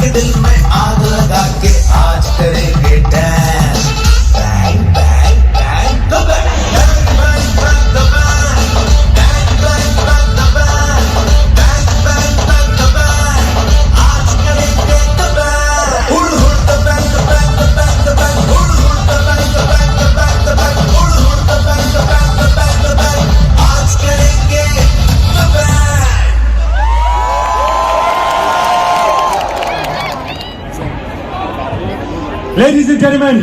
के दिल में आग लगा के आज करेंगे dance. Bang bang bang the bang, bang bang bang the bang, bang bang bang the bang, bang bang bang the bang, आज करेंगे द बैंग। हुड़ हुड़ the bang the bang the bang the bang, हुड़ हुड़ the bang the bang the bang the bang, हुड़ हुड़ the bang the bang the bang the bang, आज करेंगे the bang. Ladies and gentleman,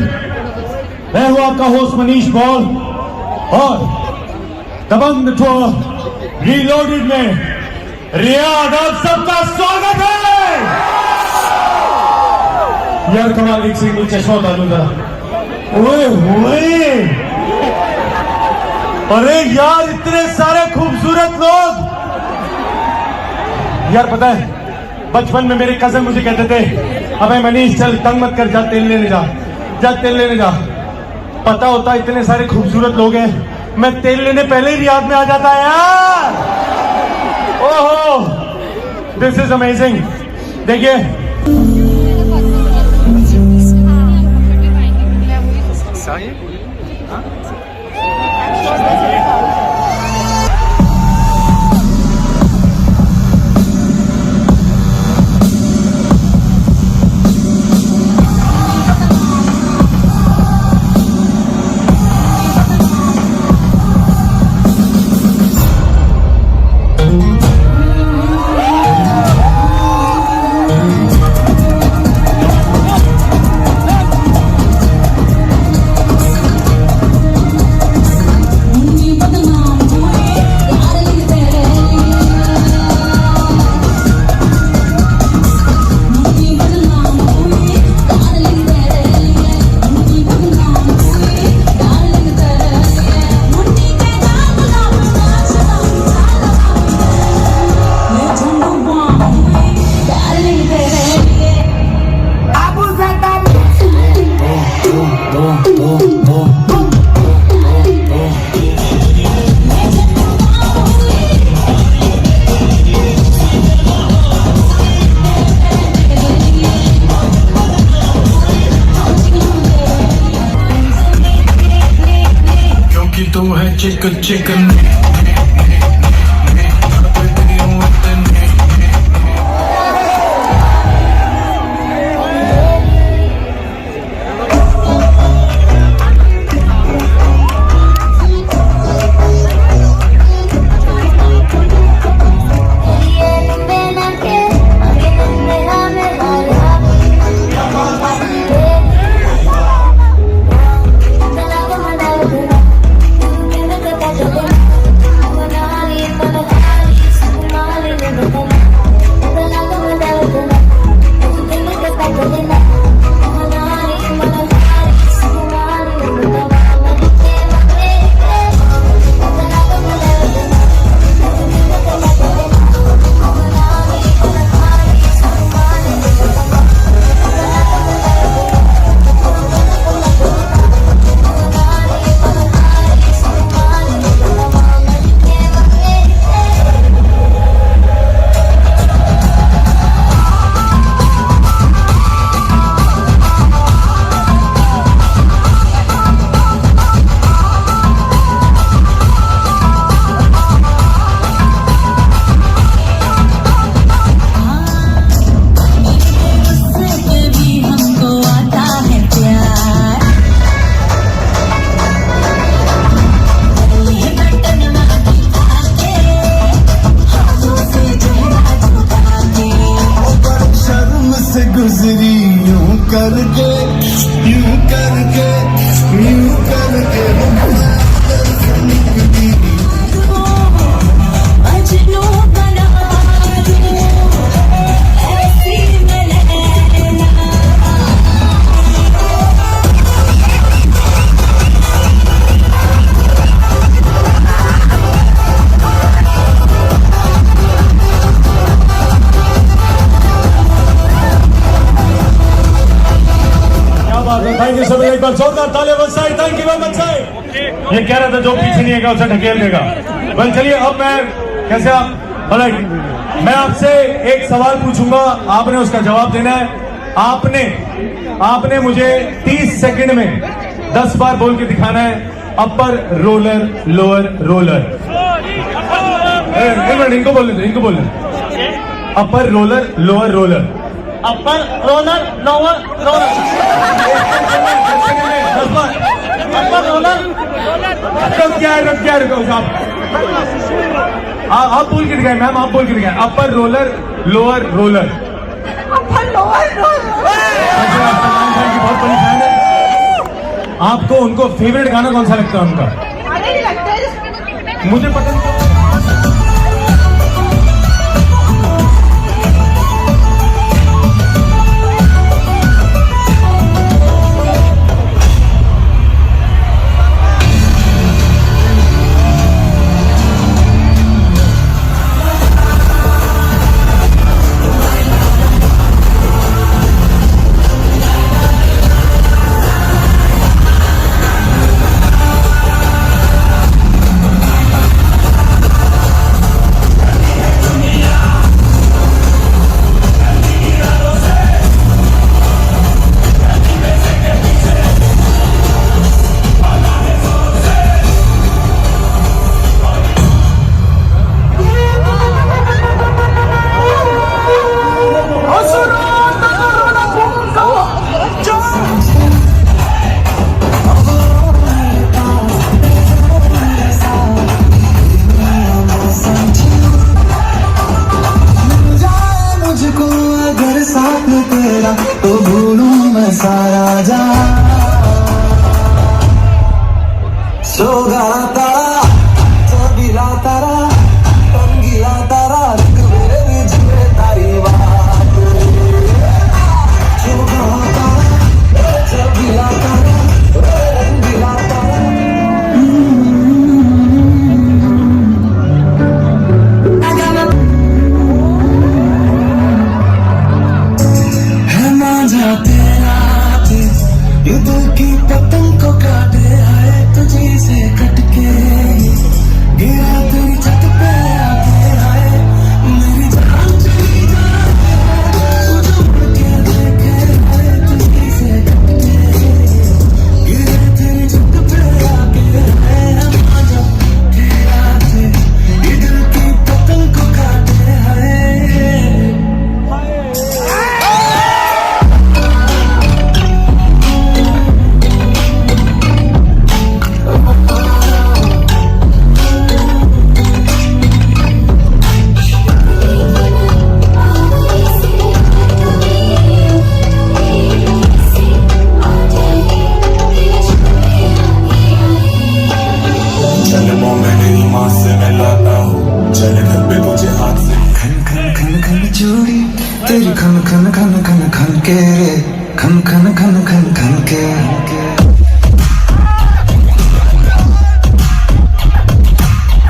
मैं हूं आपका होस्ट मनीष पॉल और दबंग टूर रीलोडेड में रियाद आप सबका स्वागत है। यार कमाल एक सिंह चश्मा उतार था। ओए ओए, अरे यार इतने सारे खूबसूरत लोग। यार पता है बचपन में मेरे कजन मुझे कहते थे, अबे मनीष चल तंग मत कर, जा तेल लेने जा, जा तेल लेने जा। पता होता इतने सारे खूबसूरत लोग हैं, मैं तेल लेने पहले ही रियाद में आ जाता है यार। ओहो, दिस इज अमेजिंग। देखिए तू है चिकन चिकन। थैंक यू सभी, एक बार जोरदार तालियां बजाएं। थैंक यू वेरी मच साहब। ये कह रहा था जो पीछे नहीं आएगा उसे ढकेल देगा। बल चलिए अब मैं कैसे आप ऑलराइट, मैं आपसे एक सवाल पूछूंगा, आपने उसका जवाब देना है। आपने मुझे 30 सेकंड में 10 बार बोल के दिखाना है अपर रोलर लोअर रोलर। इनको बोलने upper roller lower roller. Upper roller lower roller, upper roller. रुक आप बोल के दिखाए मैम, आप बोल के दिखाए upper roller lower roller. Upper lower roller. Salman Khan की बहुत बड़ी फैन है। आपको उनको फेवरेट गाना कौन सा लगता है उनका? नहीं लगता है मुझे पता नहीं। तो भूलूं मैं सारा जहां। सोगा तारा चबीला तारा रंगीला तारा मेरे जीवे तारी बात। सोगा तारा चबीला तारा रंगीला तारा। दिल की पतंग को काटे आए तुझे से कटके गिरा तेरी छत पे आके आए मेरी जान चली जाए तुझे उड़ के देखे आए तुझे से कटके गिरा तेरी छत पे आके आए आजा तेरा थे ये दिल की पतंग को काटे आए। चूड़ी तेरी खन खन खन खन खन के रे खन खन खन खन खन के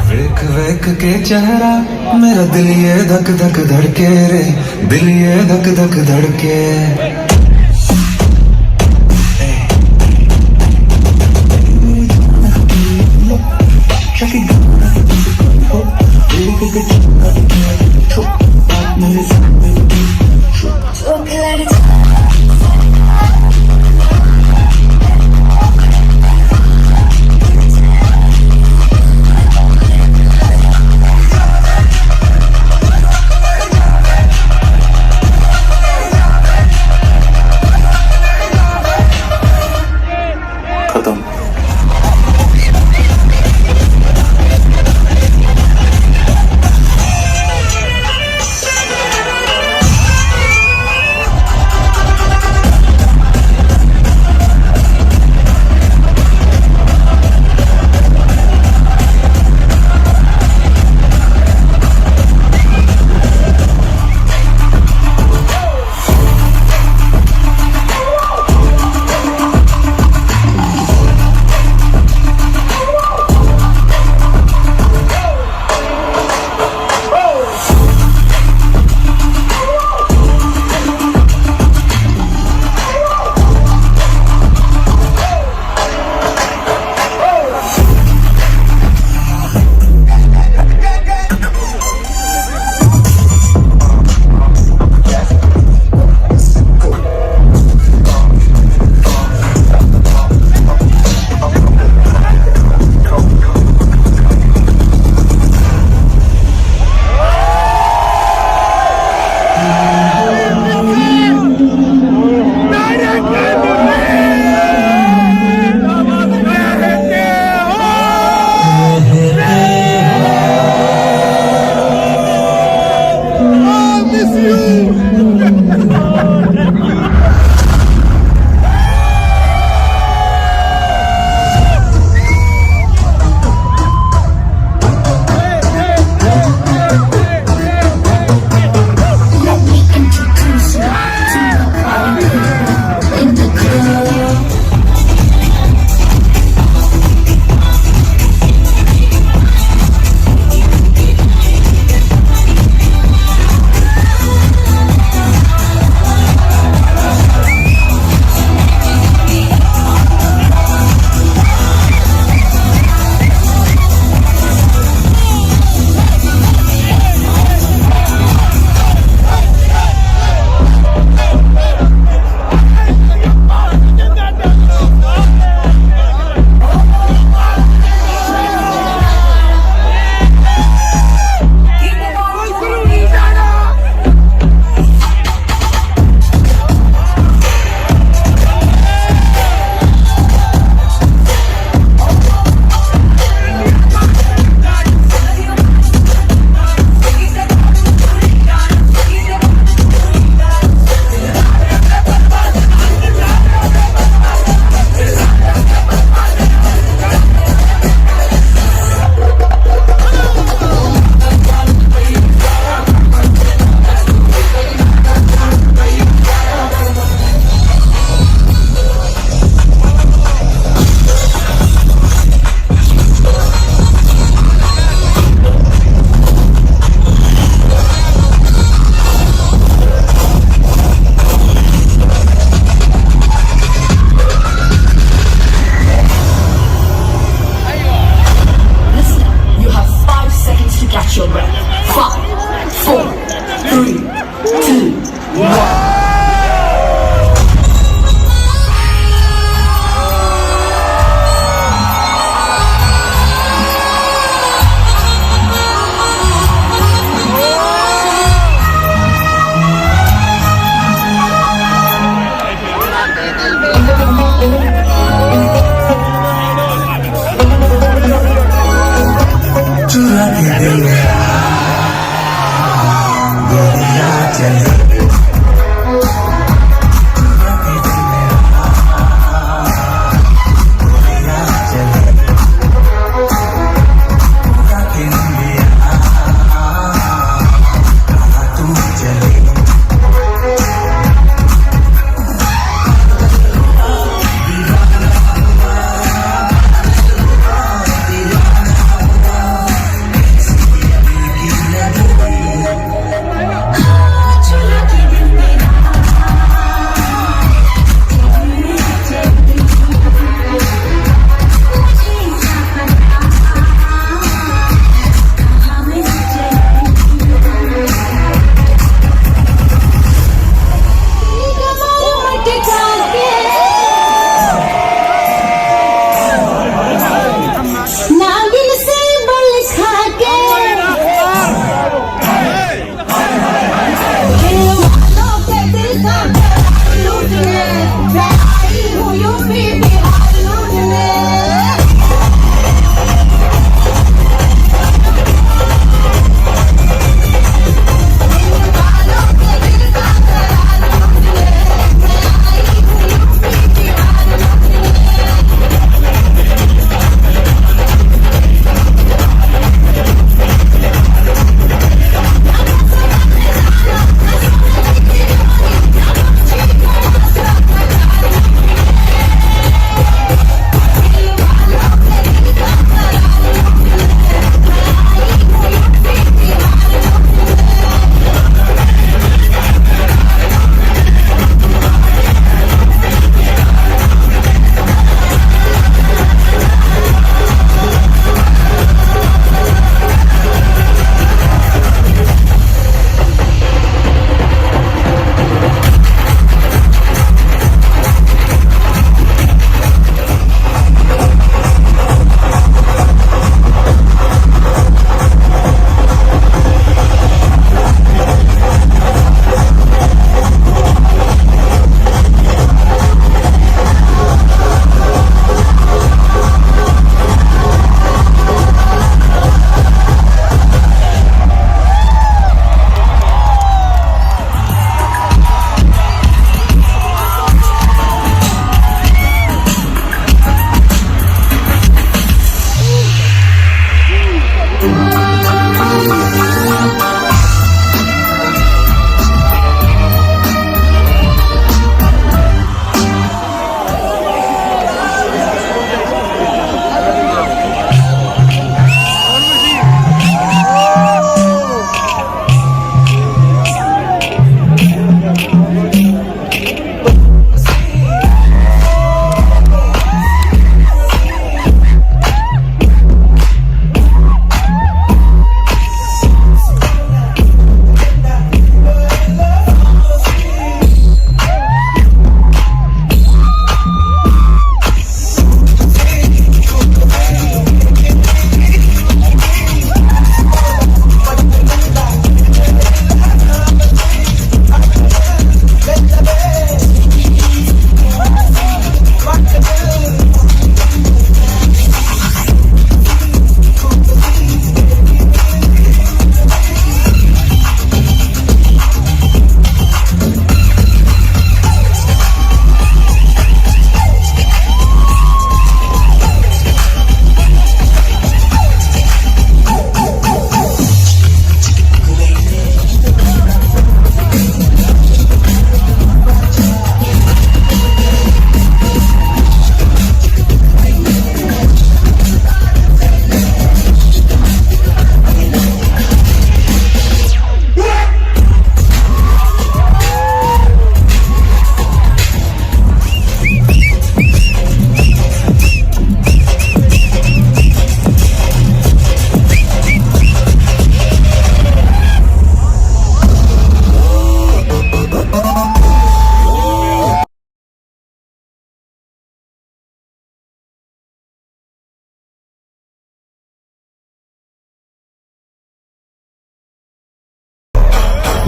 वेख वेख के चेहरा मेरा दिल ये धक धक धड़के रे दिल ये धक धक धड़के।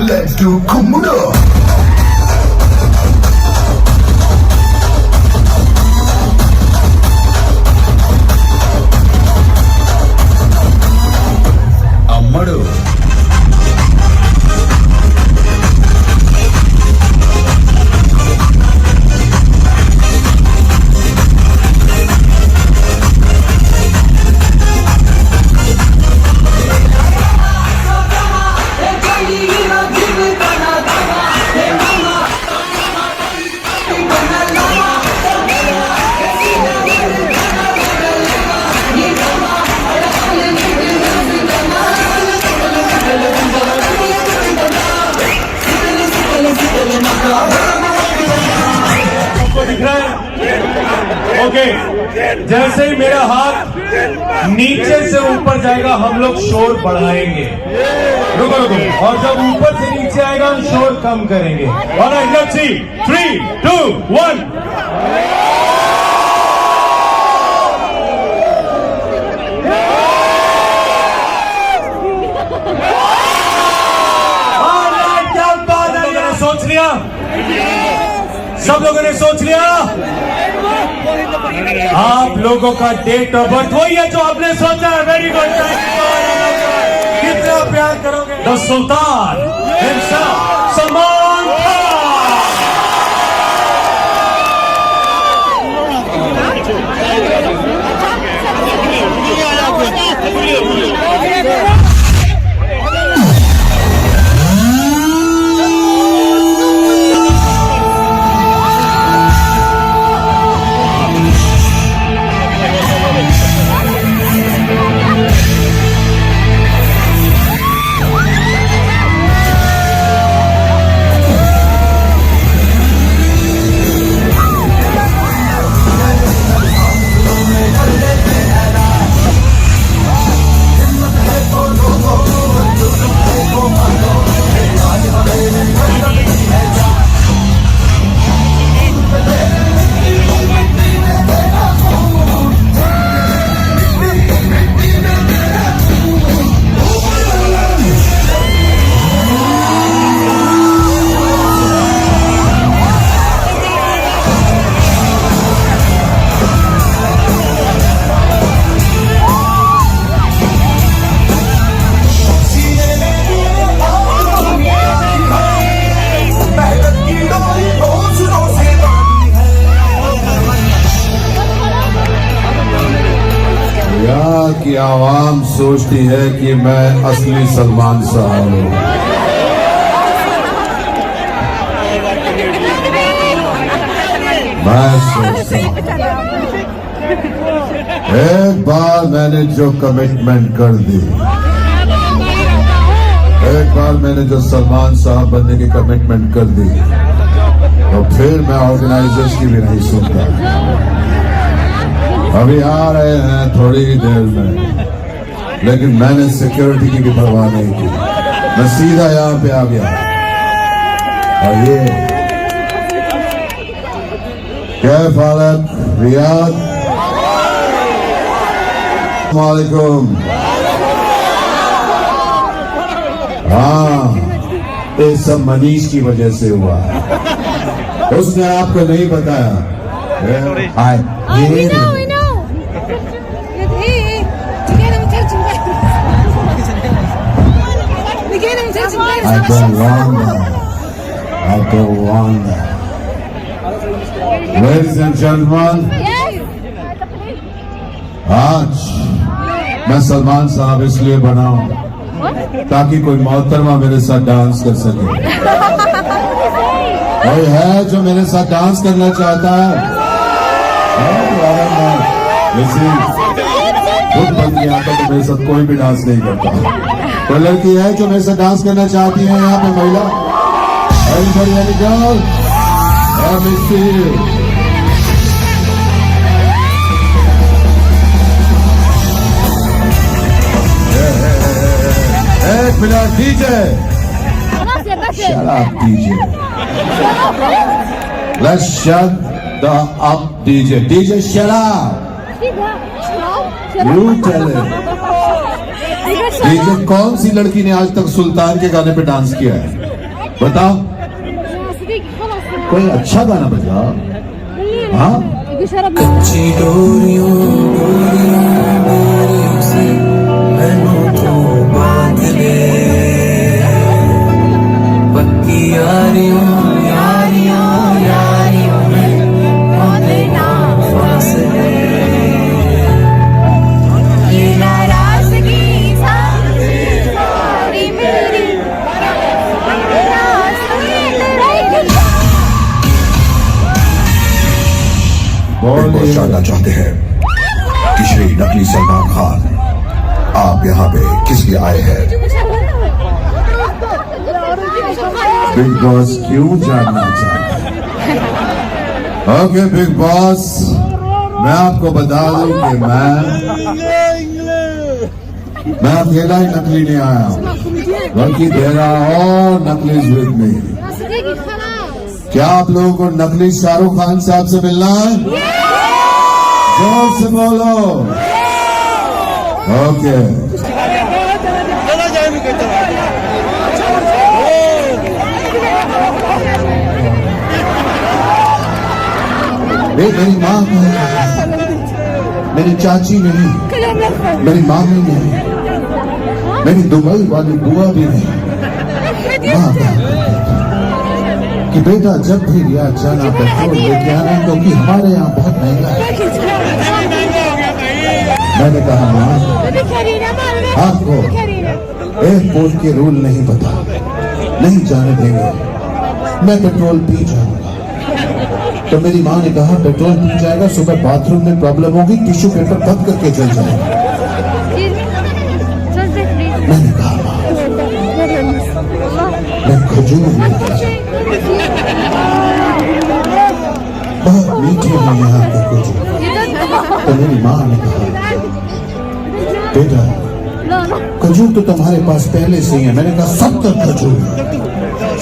Let's do Kumudo. అమ్మడు आपको दिख रहा है? ओके, जैसे ही मेरा हाथ नीचे से ऊपर जाएगा हम लोग शोर बढ़ाएंगे। रुको रुको, और जब ऊपर से नीचे आएगा हम शोर कम करेंगे। और लेट्स सी, 3, 2, 1। क्या बात है, मैंने सोच लिया, सब लोगों ने सोच लिया। आप लोगों का डेट ऑफ बर्थ वही है जो आपने सोचा है। वेरी गुड, कितना प्यार करोगे? The sultan himself, Salman Khan. की आवाम सोचती है कि मैं असली सलमान साहब हूं। मैं सोचता हूं एक बार मैंने जो कमिटमेंट कर दी, एक बार मैंने जो सलमान साहब बनने की कमिटमेंट कर दी, तो फिर मैं ऑर्गेनाइजर्स की भी नहीं सुनता। अभी आ रहे हैं थोड़ी ही देर में, लेकिन मैंने सिक्योरिटी की भी परवाह नहीं की, मैं सीधा यहाँ पे आ गया। और ये कैफ हालत रियाद, वालेकुम। हाँ, ये सब मनीष की वजह से हुआ, उसने आपको नहीं बताया। हाय, I don't want that. I don't want that. Ladies and gentlemen, आज मैं सलमान साहब इसलिए बना हूं ताकि कोई मोहतरमा मेरे साथ डांस कर सके। कोई है जो मेरे साथ डांस करना चाहता है? खुद बन गया तो मेरे साथ कोई भी डांस नहीं करता। कोई लड़की है जो मेरे साथ डांस करना चाहती है? यहाँ पे महिला, everybody girl, let me see you. एक minute DJ, shut up DJ, let's shut the up DJ, DJ shut up, you tell him। DJ, कौन सी लड़की ने आज तक सुल्तान के गाने पे डांस किया है? बताओ कोई अच्छा गाना बजाओ। हाँ कच्ची डोरियों से मैनों तो बांध ले, पक्की यारियों में होते ना फासले। ये नाराज़गी सारी मेरी बोलिए। बहुत जानना चाहते हैं कि श्री नकली सलमान खान आप यहाँ पे किस लिए आए हैं? बिग बॉस क्यों जानना चाहते हैं? ओके बिग बॉस, मैं आपको बता दूं कि मैं अकेला ही नकली नहीं आया हूं, बल्कि देर आर ऑल नकलीज विद मी। क्या आप लोगों को नकली शाहरुख खान साहब से मिलना है? जोर से बोलो। ओके मेरी माँ नहीं, मेरी चाची नहीं, मेरी मामी नहीं, मेरी दुबई वाली बुआ भी नहीं। माँ कि बेटा जब भी रियाज जाना पेट्रोल लेके आना, क्योंकि हमारे यहाँ बहुत महंगा है। मैंने कहा माँ आपको एयरपोर्ट के रूल नहीं पता, नहीं जाने देंगे, मैं पेट्रोल पी जाऊंगा। तो मेरी माँ ने कहा पेट्रोल पी जाएगा, सुबह बाथरूम में प्रॉब्लम होगी, टिश्यू पेपर बंद करके चल जाएगा। मैंने कहा माँ मैं खजूर लेके जाऊंगा, बहुत मीठे हैं यहाँ के खजूर। तो मेरी माँ ने कहा बेटा खजूर तो तुम्हारे पास पहले से ही है। मैंने कहा 70 खजूर है,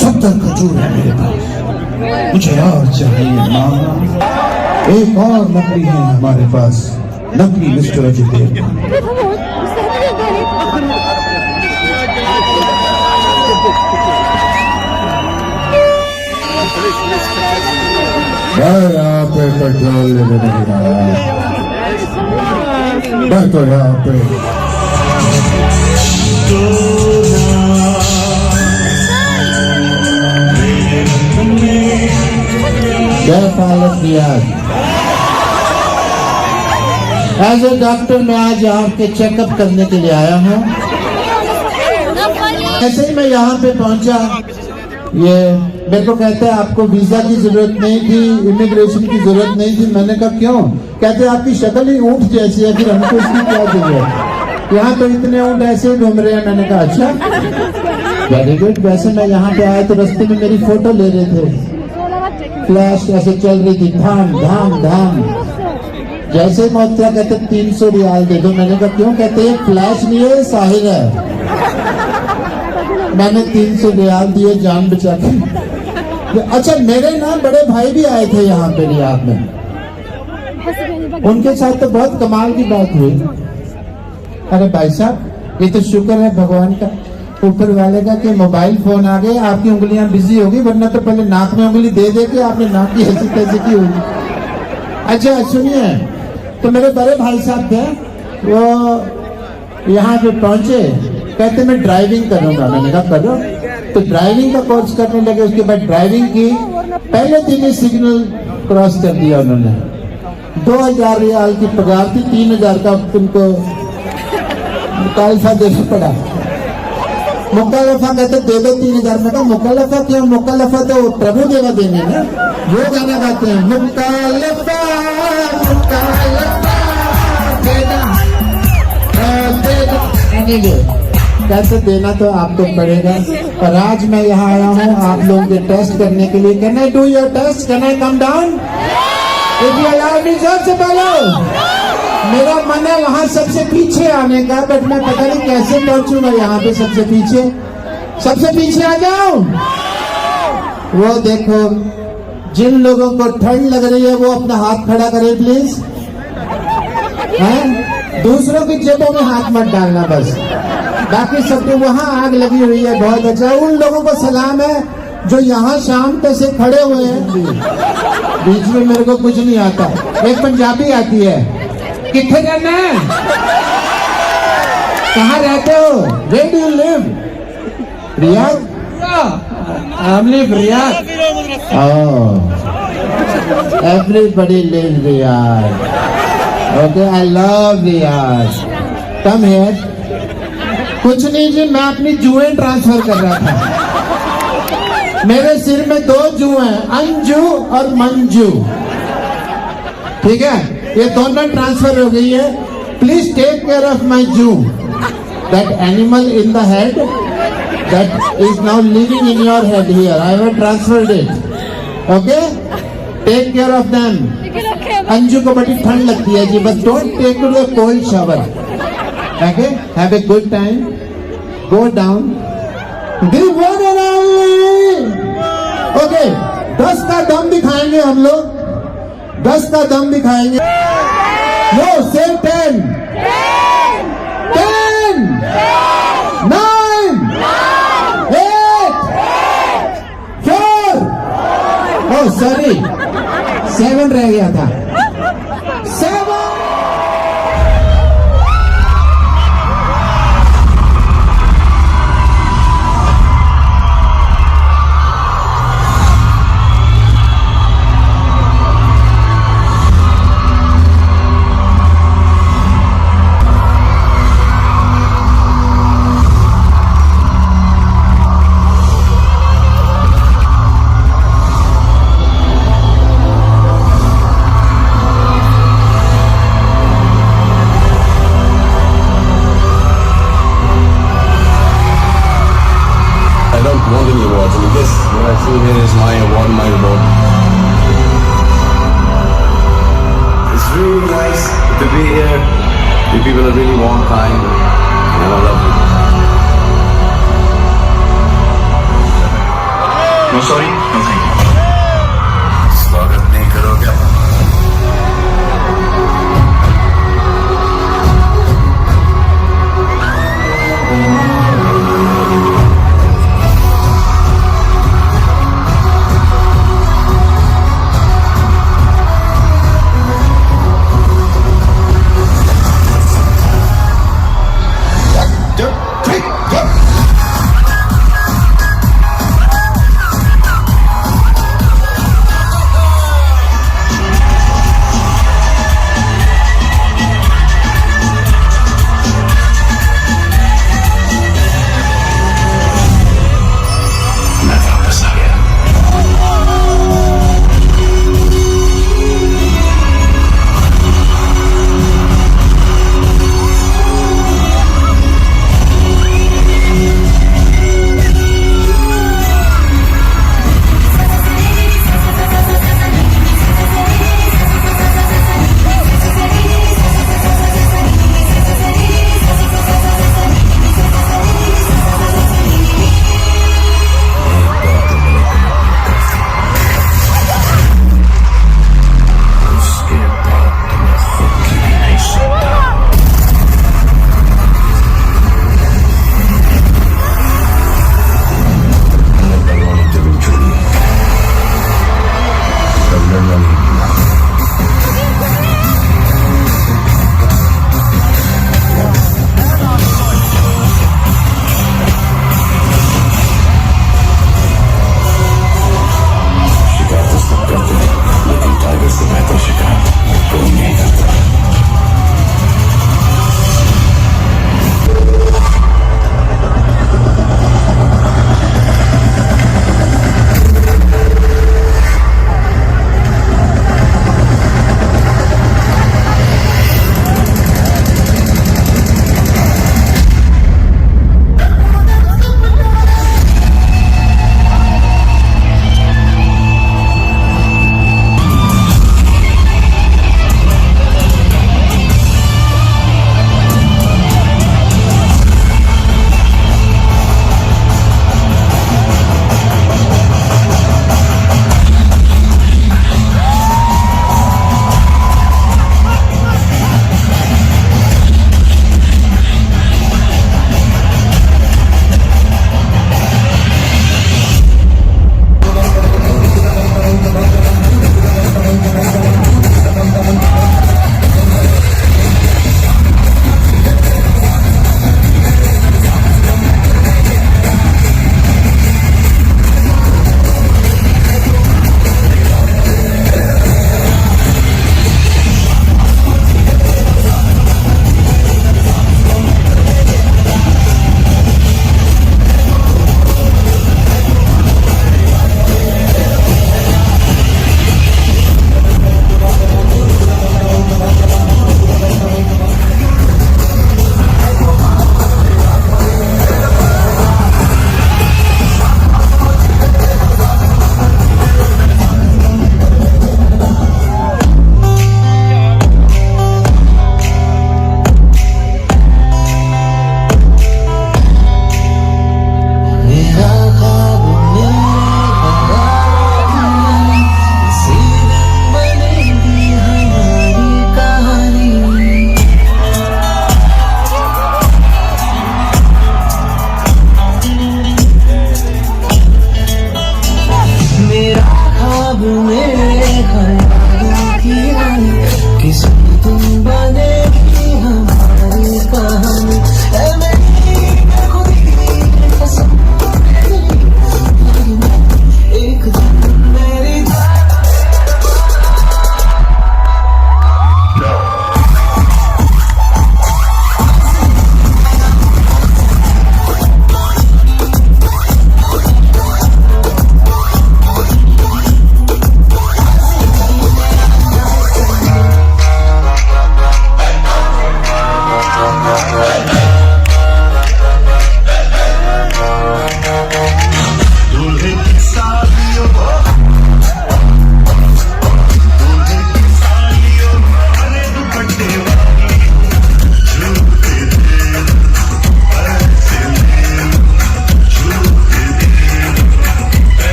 70 खजूर है मेरे पास, मुझे और चाहिए माँ। एक और नकली है हमारे पास, नकली मिस्टर अजय देवगन। मैं यहाँ पे पेट्रोल लेने नहीं आया, मैं तो यहाँ पे एज ए डॉक्टर मैं आज आपके चेकअप करने के लिए आया हूँ। ऐसे ही मैं यहाँ पे पहुँचा, ये मेरे को कहते हैं आपको वीजा की जरूरत नहीं थी, इमिग्रेशन की जरूरत नहीं थी। मैंने कहा क्यों? कहते आपकी शक्ल ही ऊँट जैसी है, फिर हमको इसकी क्या जरूरत? यहाँ तो इतने ऊँट ऐसे ही घूम रहे हैं। मैंने कहा अच्छा वेरी गुड। वैसे मैं यहाँ पे आया तो रास्ते में मेरी फोटो ले रहे थे, फ्लैश ऐसे चल रही थी, धाम धाम धाम। जैसे मोहत्या कहते 300 रियाल दे दो। मैंने कहा क्यों? कहते ये फ्लैश नहीं है, साहिर है। मैंने 300 रियाल दिए जान बचा के। अच्छा मेरे ना बड़े भाई भी आए थे यहाँ पे रियाद में, उनके साथ तो बहुत कमाल की बात हुई। अरे भाई साहब ये तो शुक्र है भगवान का, ऊपर वाले का कि मोबाइल फोन आ गए, आपकी उंगलियां बिजी होगी, वरना तो पहले नाक में उंगली दे दे के आपने नाक की ऐसी तैसी की होगी। अच्छा सुनिए, तो मेरे बड़े भाई साहब थे, वो यहाँ पे पहुंचे, कहते मैं ड्राइविंग करूंगा। मैंने कहा करो। तो ड्राइविंग का कोर्स करने लगे। उसके बाद ड्राइविंग की, पहले दिन ही सिग्नल क्रॉस कर दिया उन्होंने। 2000 रियाल की पगार थी, 3000 का तुमको मुकालफा देना पड़ा। मुकालफा कहते दे दो 3000 में। का मुकालफा क्यों? मुकालफा तो प्रभु देवा देंगे ना, वो गाना गाते हैं मुकालफा मुकालफा देना कैसे देना तो आपको पड़ेगा। और आज मैं यहाँ आया हूँ आप लोगों के टेस्ट करने के लिए। Can I do your test? Can I come down? If you allow me, जोर से बोलो। मेरा मन है वहाँ सबसे पीछे आने का, बट मैं पता नहीं कैसे पहुंचूंगा यहाँ पे सबसे पीछे। सबसे पीछे आ जाओ। वो देखो, जिन लोगों को ठंड लग रही है वो अपना हाथ खड़ा करे प्लीज। दूसरों की जेबों में हाथ मत डालना बस, बाकी सबको। वहाँ आग लगी हुई है, बहुत अच्छा। उन लोगों को सलाम है जो यहाँ शाम तक से खड़े हुए हैं, बीच में मेरे को कुछ नहीं आता। एक पंजाबी आती है, किथे रहना है, कहाँ रहते हो, where do you live, Riyadh, I live Riyadh. Everybody live Riyadh. Okay, I love Riyadh. Come here. कुछ नहीं जी, मैं अपनी जुएं ट्रांसफर कर रहा था। मेरे सिर में 2 जू हैं, अंजू और मंजू। ठीक है, ये दोनों ट्रांसफर हो गई है। Please take care of my zoo, that animal in the head that is now living in your head here. I have transferred it. Okay, take care of them. Anju को बड़ी ठंड लगती है जी, बस don't take to the cold shower. Okay, have a good time, go down. Okay, 10 का दम दिखाएंगे हम लोग, 10 का दम दिखाएंगे। नो, से 10, 10, 9, 8, 4, ओह सॉरी 7 रह गया था, 7। I don't want any awards. I mean, this, what I see here is my award, my reward. It's really nice to be here. You people are really warm, kind, and I love you. No, sorry. No, thank you. स्वागत नहीं करोगे?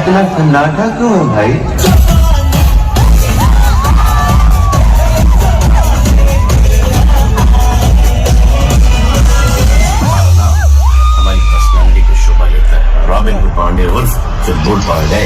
इतना सन्नाटा क्यों है भाई? हमारी personality को शोभा देता है। रॉबिन हुड पांडे उर्फ फुटबॉल पांडे।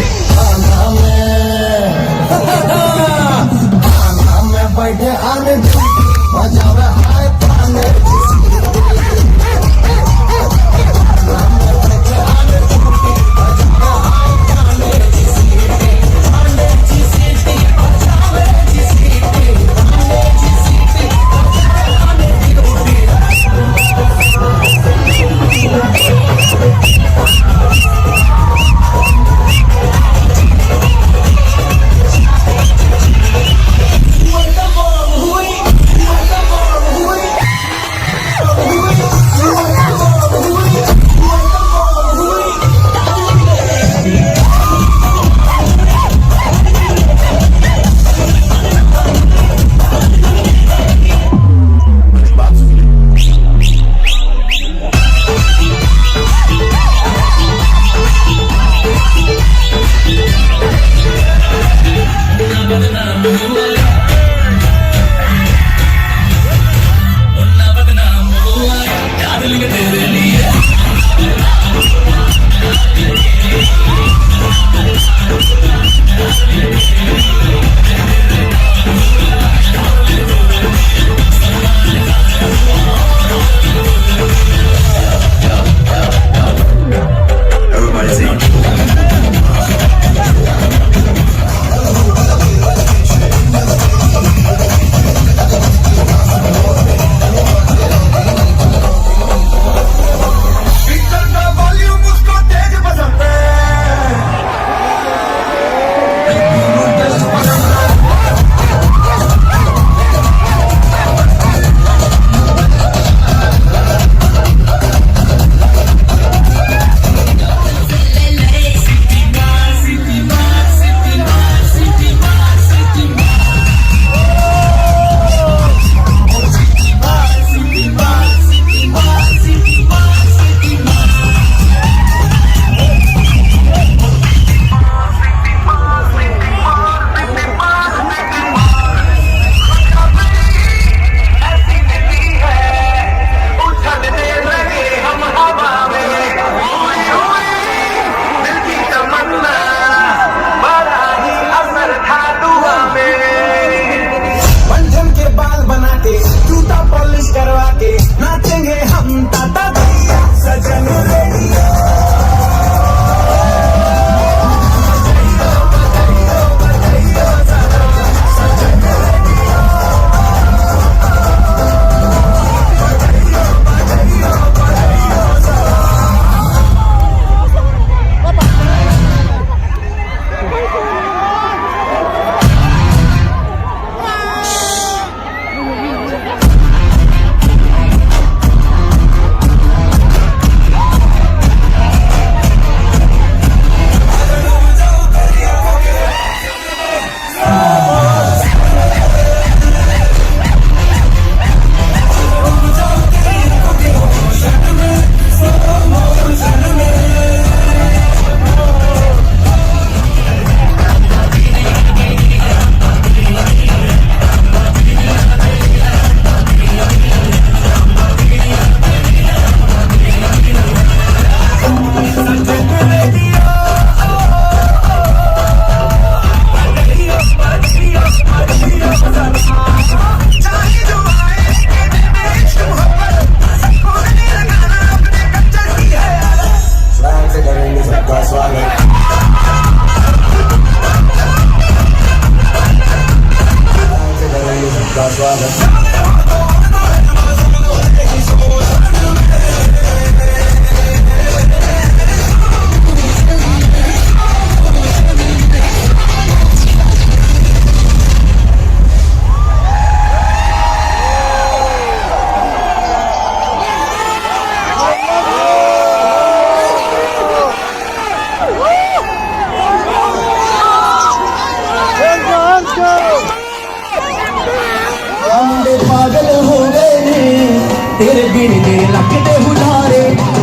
तेरे गिर तेरे लगते हुलारे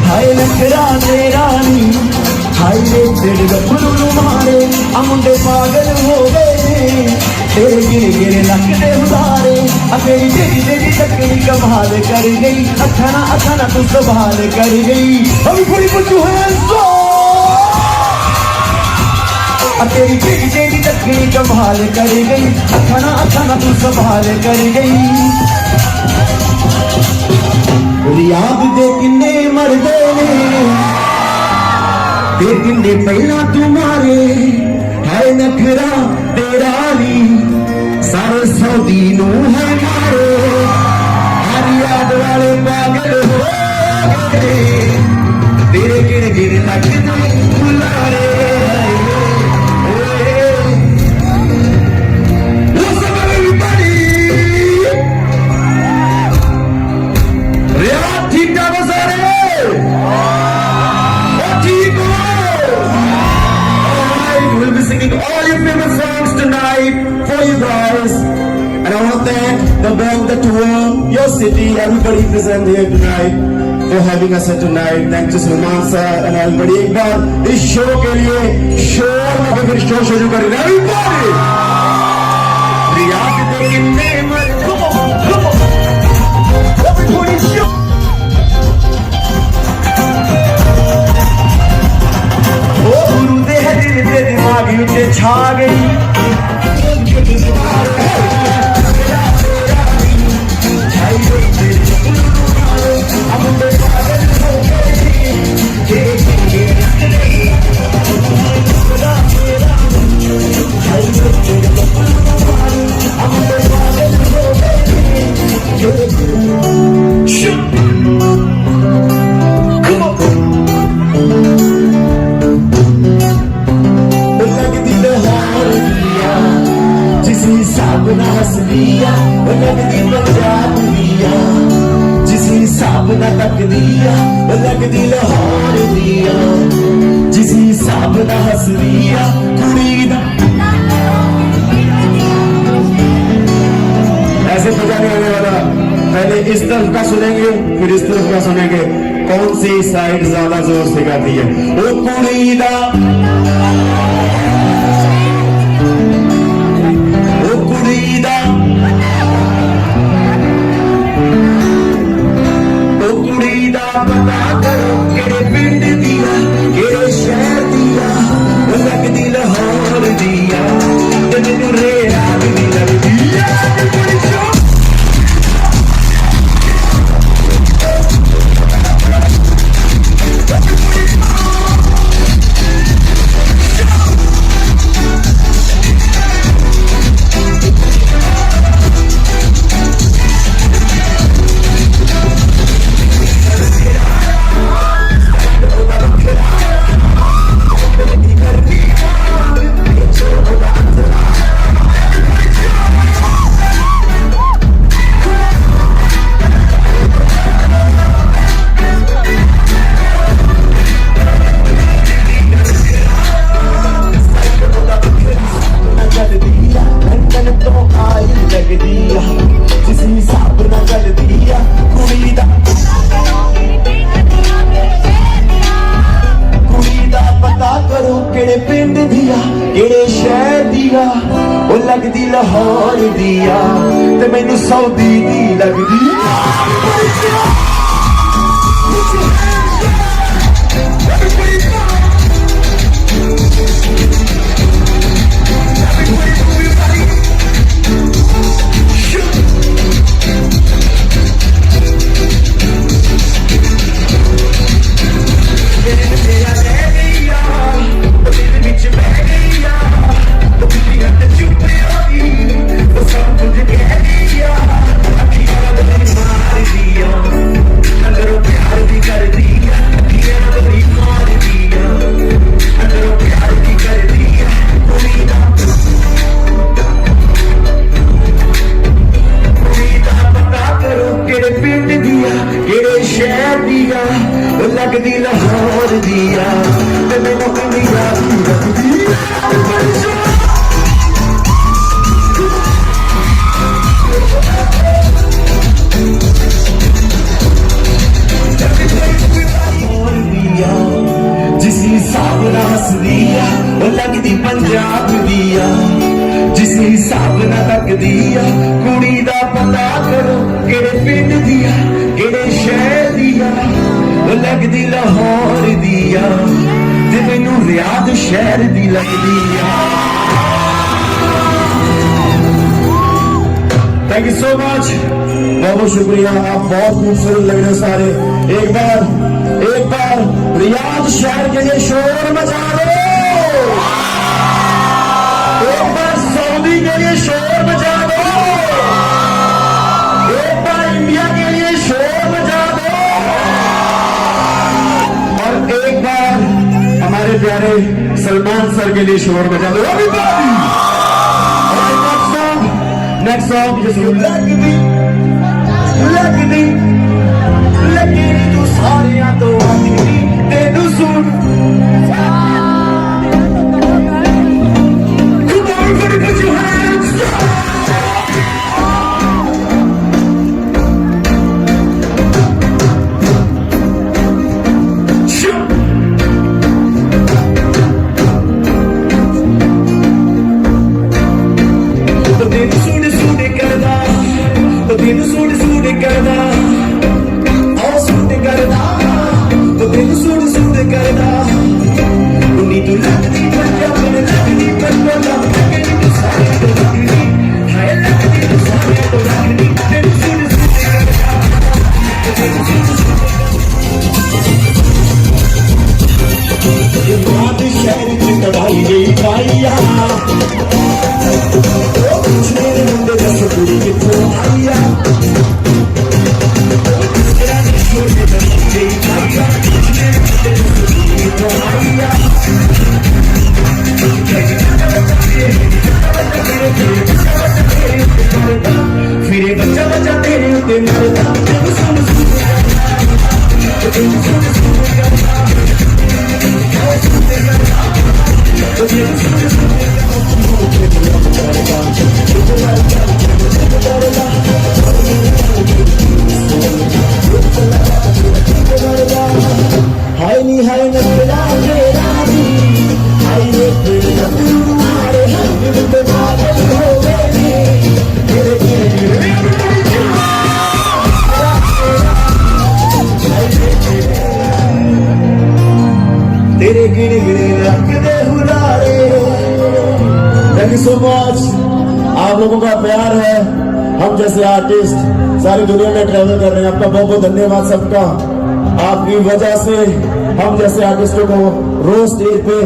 हाय नखरा तेरा नी हाय रे तेरे गफरू मां आ मुंडे पागल हो गए तेरे गिरे गिरे लगते उतारे आ तेरी तेरी तेरी तकनी कमाल कर गई अच्छा ना तू संभाल कर गई अभी पूरी बुद्धू है तेरी तेरी तेरी तकनी कमाल कर गई अच्छा ना तू संभाल कर गई रियाद दे किन्ने मर गए ते किन्ने पहला तुम्हारे है नखरा तेरा नी सारे सऊदी नू है मारे रियाद वाले पागल हो गए तेरे गिर गिर लगते बुलारे all your favorite songs tonight for you guys, and I want to thank the band, the tour, your city, everybody present here tonight for having us here tonight. Thank you Salman sir and everybody. एक बार इस show के लिए शोर में फिर show शुरू करें everybody. Riyadh दे किन्ने मर come on everybody show. गुरु दे दिल ते दिमाग विच छा गई लगदी लाहौर दिया जिस हिसाब ना हस दिया कुड़ी दा ऐसे मजा नहीं आने वाला पहले इस तरफ का सुनेंगे फिर इस तरफ का सुनेंगे कौन सी साइड ज्यादा जोर से गाती है वो कुड़ी दा वो कुड़ी दा पता करो केड़े पिंड दिया केड़े शहर दिया वो लगदी लाहौर दिया ते मैनू रेड़ा दी लगदी लगदी लाहौर दिया ते मैनू सऊदी दी लगदी कर दिया दिया जिसे हिसाब ना तक दिया कुड़ी दा पता करो केड़े पिंड दिया केड़े शहर दिया वो लगदी लाहौर दिया ते मैनू रियाद शहर दी लगदी आ थैंक यू सो मच बहुत बहुत शुक्रिया आप बहुत खूबसूरत लग रहे हो सारे एक बार रियाद शहर के लिए शोर मचा दो एक बार सऊदी के लिए शोर मचा दो एक बार इंडिया के लिए शोर मचा दो और एक बार हमारे प्यारे सलमान सर के लिए शोर मचा दो नेक्स्ट सॉन्ग लगदी तू सारियां तो आखिरी तेनू सुन Put your hands up! Thank you so much आप लोगों का प्यार है हम जैसे आर्टिस्ट सारी दुनिया में ट्रैवल कर रहे हैं आपका बहुत बहुत धन्यवाद सबका आपकी वजह से हम जैसे आर्टिस्टों को रोज स्टेज पे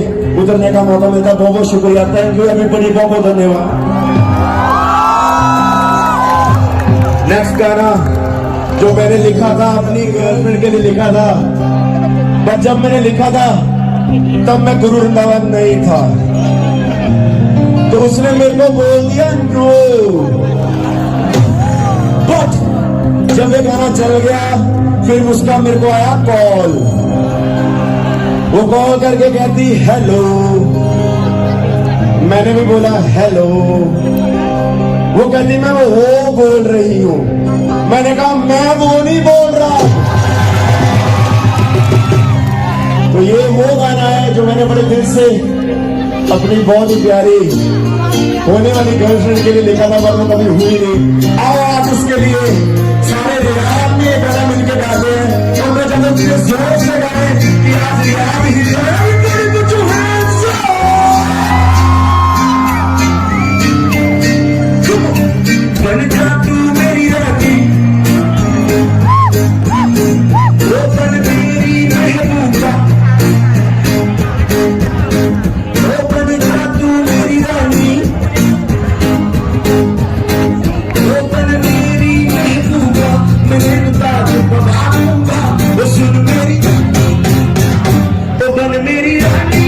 उतरने का मौका मिलता है बहुत बहुत शुक्रिया थैंक यू एवरीबॉडी बहुत बहुत धन्यवाद नेक्स्ट गाना जो मैंने लिखा था अपनी गर्लफ्रेंड के लिए लिखा था बट जब मैंने लिखा था तब मैं गुरु वृंदावन नहीं था तो उसने मेरे को बोल दिया नो बट जब ये गाना चल गया फिर उसका मेरे को आया कॉल वो कॉल करके कहती हेलो मैंने भी बोला हेलो वो कहती मैं वो बोल रही हूं मैंने कहा मैं वो नहीं बोल रहा तो ये वो गाना है जो मैंने बड़े दिल से अपनी बहुत ही प्यारी होने वाली गर्लफ्रेंड के लिए लिखा था पर वो कभी हुई नहीं आओ आप उसके लिए सारे रियाद में गाना मिलकर गाते हैं तो मैं जब मुझे जोर से गाए कि आज रियाद ही बन जा तू मेरी रानी वो बन मेरी महबूबा वो बन जा तू मेरी रानी वो बन मेरी महबूबा मैंने ताज पवाऊंगा वो सुन मेरी वो बन मेरी रानी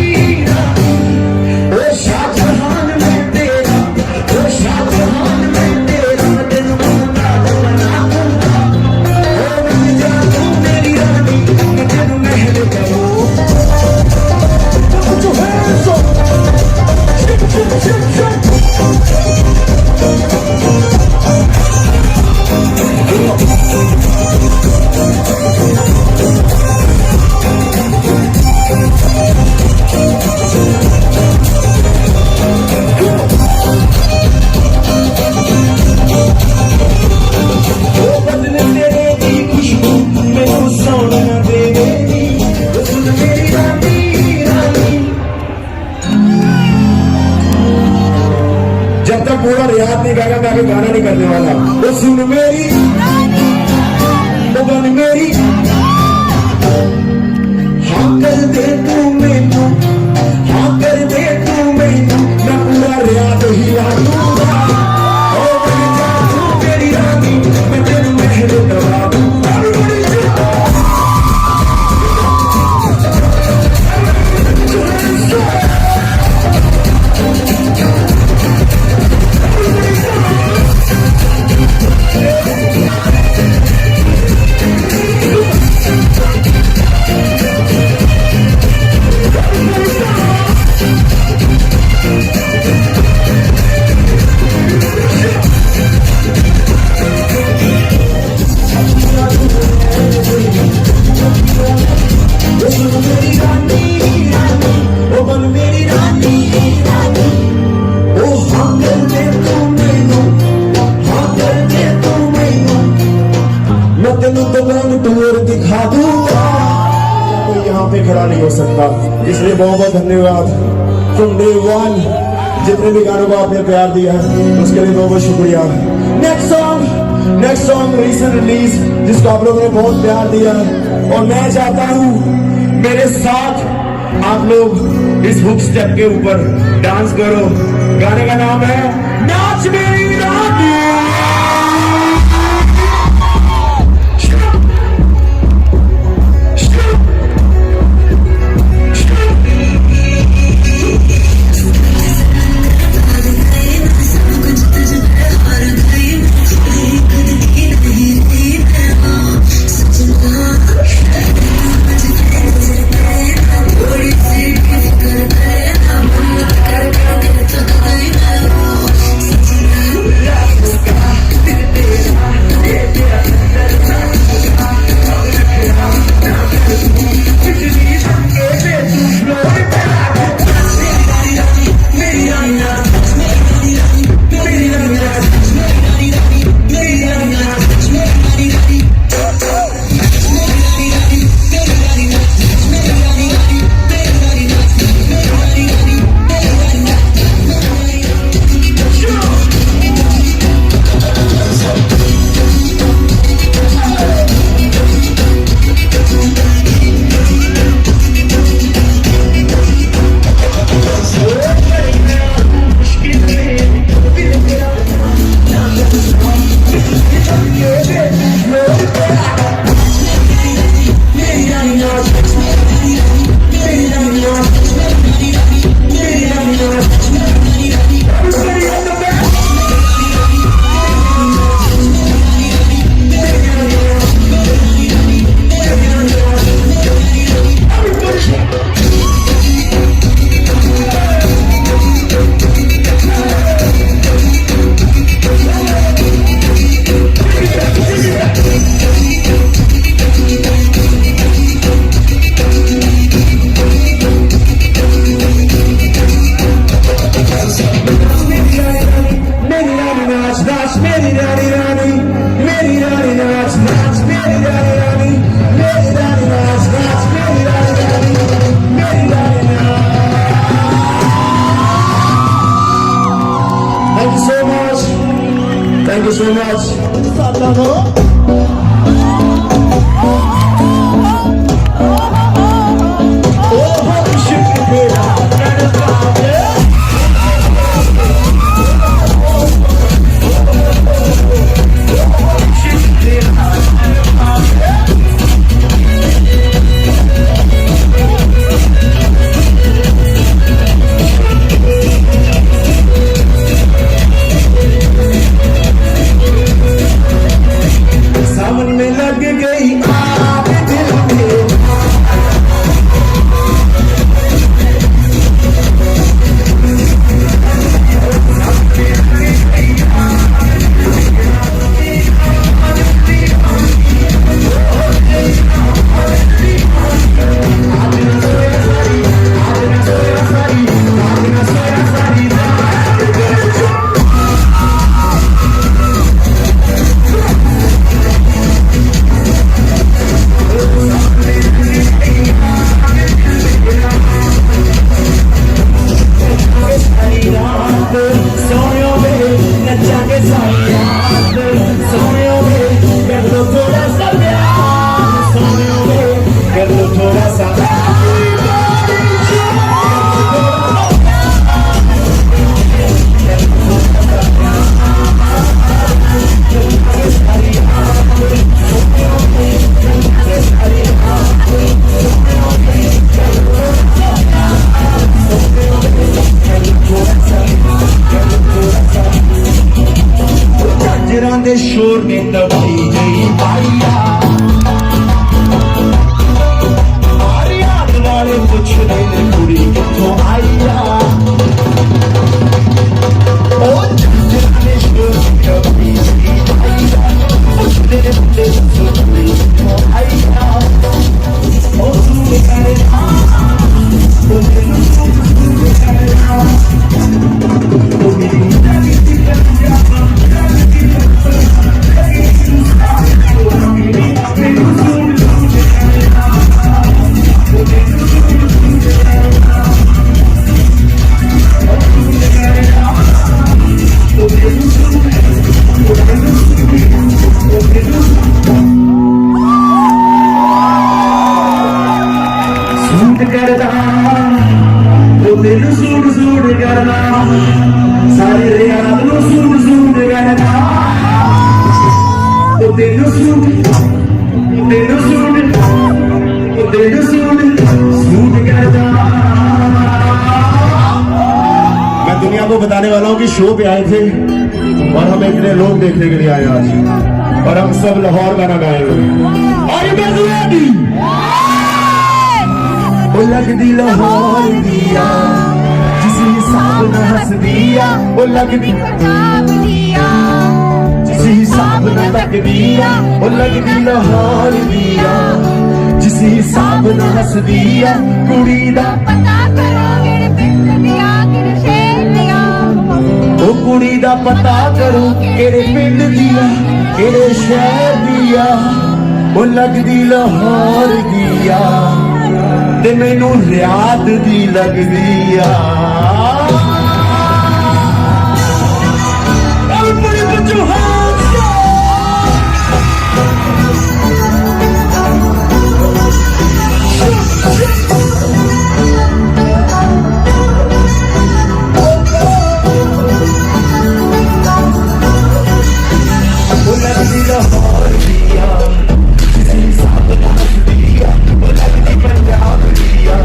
वो शाहजहान में तेरा वो शाहजहान में जब तक पूरा रियाज नहीं गाएगा मैं अभी गाना नहीं करने वाला। वो सुन मेरी वो बन मेरी हाँ कर दे तू मैनू, हाँ कर दे तू मैनू, मैं पूरा रियाज हिला दूंगा। ओ मेरी जान तू मेरी रानी, मैं तेनू महल दवा दूंगा। दिखा दूंगा कोई यहाँ पे खड़ा नहीं हो सकता। इसलिए बहुत बहुत धन्यवाद फ्रॉम डे वन, जितने भी गानों को आपने प्यार दिया है उसके लिए बहुत बहुत शुक्रिया। नेक्स्ट सॉन्ग रीसेंट रिलीज जिसको आप लोगों ने बहुत प्यार दिया और मैं चाहता हूँ मेरे साथ आप लोग इस हुक स्टेप के ऊपर डांस करो। गाने का नाम है नाच मेरी रानी। Thank you so much. ਗੱਡੀਆਂ ਦੇ ਸ਼ੋਰ ਨੇ ਤਬਾਹੀ ਗਈ ਪਾਈਆ ਆਰਿਆਦ ਵਾਲੇ ਪੁੱਛਦੇ ਨੇ ਕੁੜੀ ਕਿੱਥੋਂ ਆਈ ਆ ਉਹ ਜਾਂਦੇ ਨੇ ਸ਼ੋਰ ਨੇ ਤਬਾਹੀ ਗਈ ਪਾਈਆ ਪੁੱਛਦੇ ਨੇ ਕੁੜੀ ਕਿੱਥੋਂ ਆਈ ਆ ਉਹ ਸੁਣੇ ਕਰੇ सूट करदा वो तेनू सूट सूट करदा सारे रियाद नू सूट सूट करदा वो तेनू सूट सूट करदा मैं दुनिया को बताने वाला हूँ कि शो पे आए थे और हम इतने लोग देखने के लिए आए आज और हम सब लाहौर गाना गाएंगे और ये ओ लगदी लाहौर दिया जिस हिसाब न हंस दिया ओ लगदी पंजाब दिया जिस हिसाब न तक दिया ओ लगदी लाहौर दिया जिस हिसाब न हंस दिया कुड़ी दा पता करो किहड़े पिंड दिया किहड़े शहर दिया ओ कुड़ी दा पता करो केड़े पिंड दिया केड़े शहर दिया ओ लगदी लाहौर दिया ते मैनू रियाद दी लगदी आ Everybody put your hands up. Oh, लगदी लाहौर दिया जिस हिसाब न हंस दिया ओ लगदी पंजाब दिया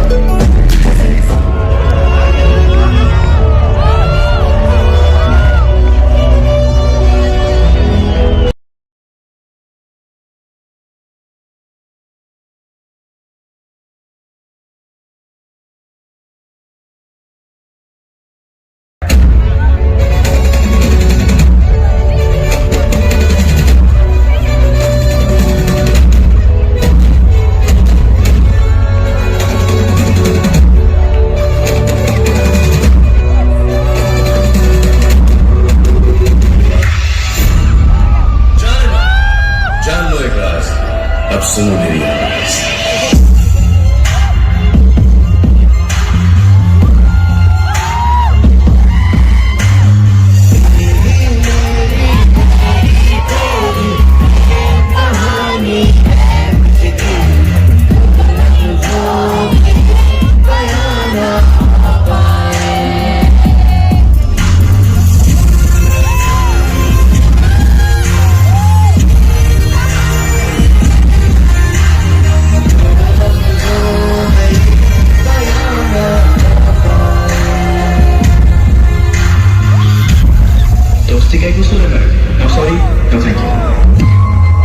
जान लो एक राज, अब सुनो मेरी आवाज। दोस्ती का एक उसूल है no sorry no thank you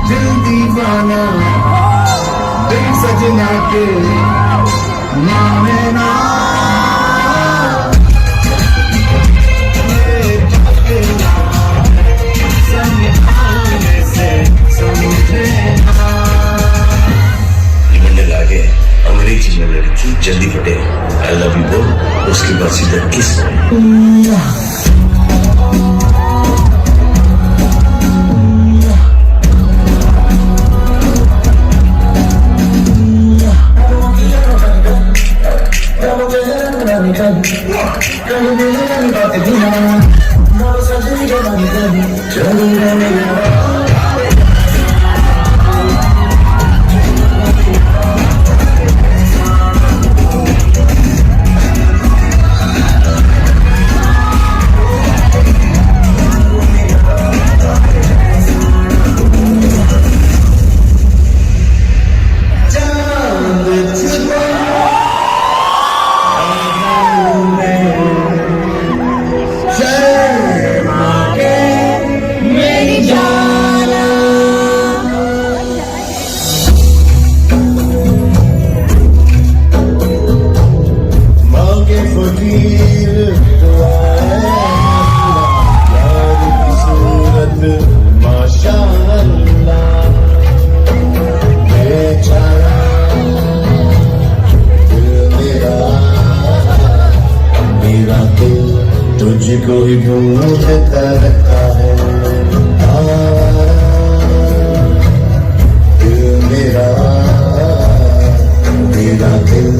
दिल दीवाना दिल सजना के नाम है ना निमंडल आगे अंग्रेजी में लड़की जल्दी पटेल आई लव यू बोल उसके बाद सीधा किस तुझको ही ढूंढता रहता है दिल मेरा मेरा दिल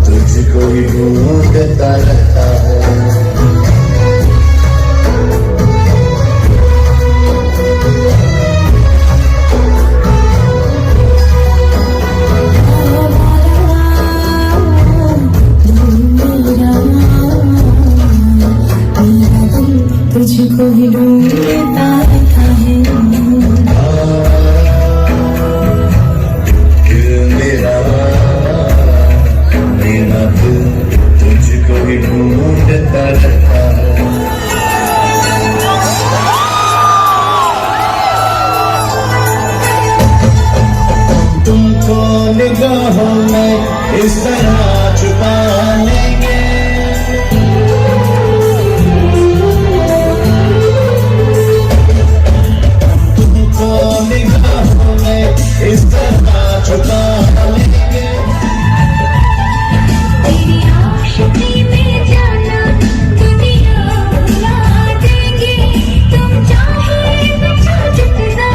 तुझको ही ढूंढता रहता है तुझको ही ढूंढता रहता है दिल मेरा मेरा दिल तुझको ही ढूंढता रहता है तुमको निगाहों में इस तरह छुपा लेंगे तुमको निगाहों में इस तरह छुपा लेंगे तेरी आशिकी में जाना दुनिया बुला देंगे तुम चाहे बचा जितना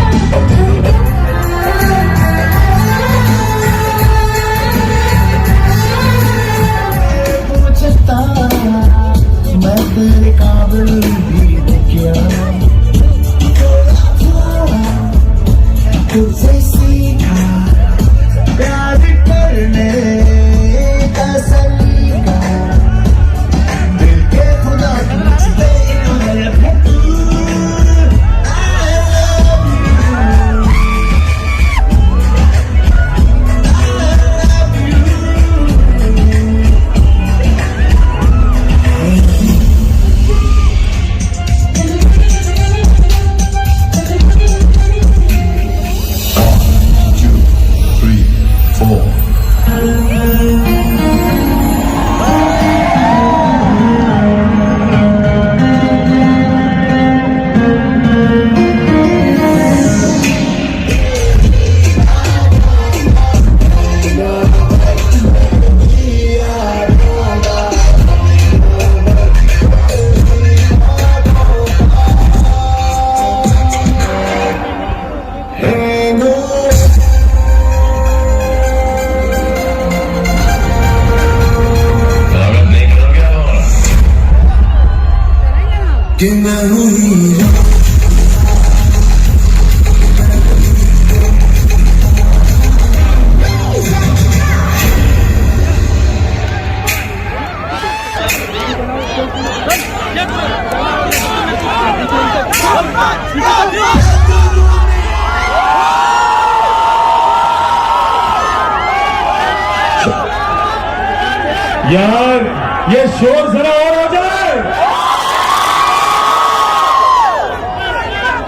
पूछता मैं तेरे काबिल भी हूँ क्या तुझसे सीखा प्यार करने का सलीका दिल के खुदा तुझसे हुनर है तू कि मैं हूँ हीरा यार ये शोर जरा और हो जाए।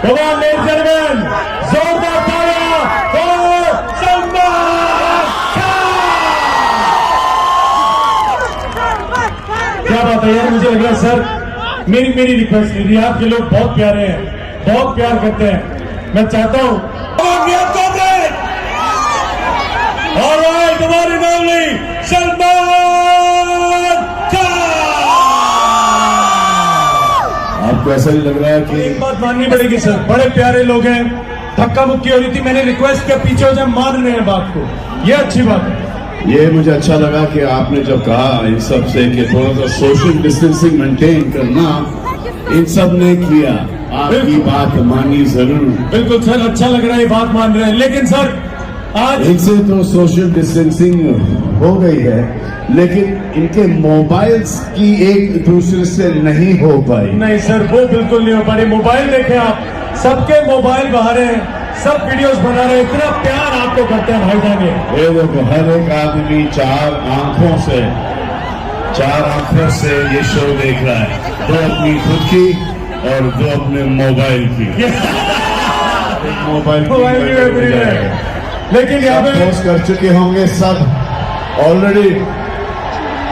Come on, ladies and gentlemen, जोरदार तालियां और सलमान खान। क्या बात है यार, मुझे लग रहा है सर मेरी रिक्वेस्ट नहीं थी, आपके लोग बहुत प्यारे हैं, बहुत प्यार करते हैं। मैं चाहता हूं आपको ऐसा नहीं लग रहा है कि एक बात माननी पड़ेगी सर, बड़े प्यारे लोग हैं, धक्का मुक्की हो रही थी, मैंने रिक्वेस्ट किया पीछे हो जाए, मान रहे हैं बात को, ये अच्छी बात है। ये मुझे अच्छा लगा कि आपने जब कहा इन सब से कि थोड़ा सा सोशल डिस्टेंसिंग मेंटेन करना, इन सब ने किया, आपकी बात मानी जरूर। बिल्कुल सर, अच्छा लग रहा है, ये बात मान रहे हैं, लेकिन सर आज इनसे तो सोशल डिस्टेंसिंग हो गई है, लेकिन इनके मोबाइल्स की एक दूसरे से नहीं हो पाई। नहीं सर, वो बिल्कुल नहीं हो पा रही। मोबाइल देखें आप, सबके मोबाइल बाहर हैं, सब वीडियोस बना रहे हैं, इतना प्यार आपको करते हैं भाई जान। ये देखो, हर एक आदमी चार आंखों से ये शो देख रहा है, दो अपनी खुद की और दो अपने मोबाइल की। मोबाइल की लेकिन यहाँ पे पोस्ट कर चुके होंगे सब ऑलरेडी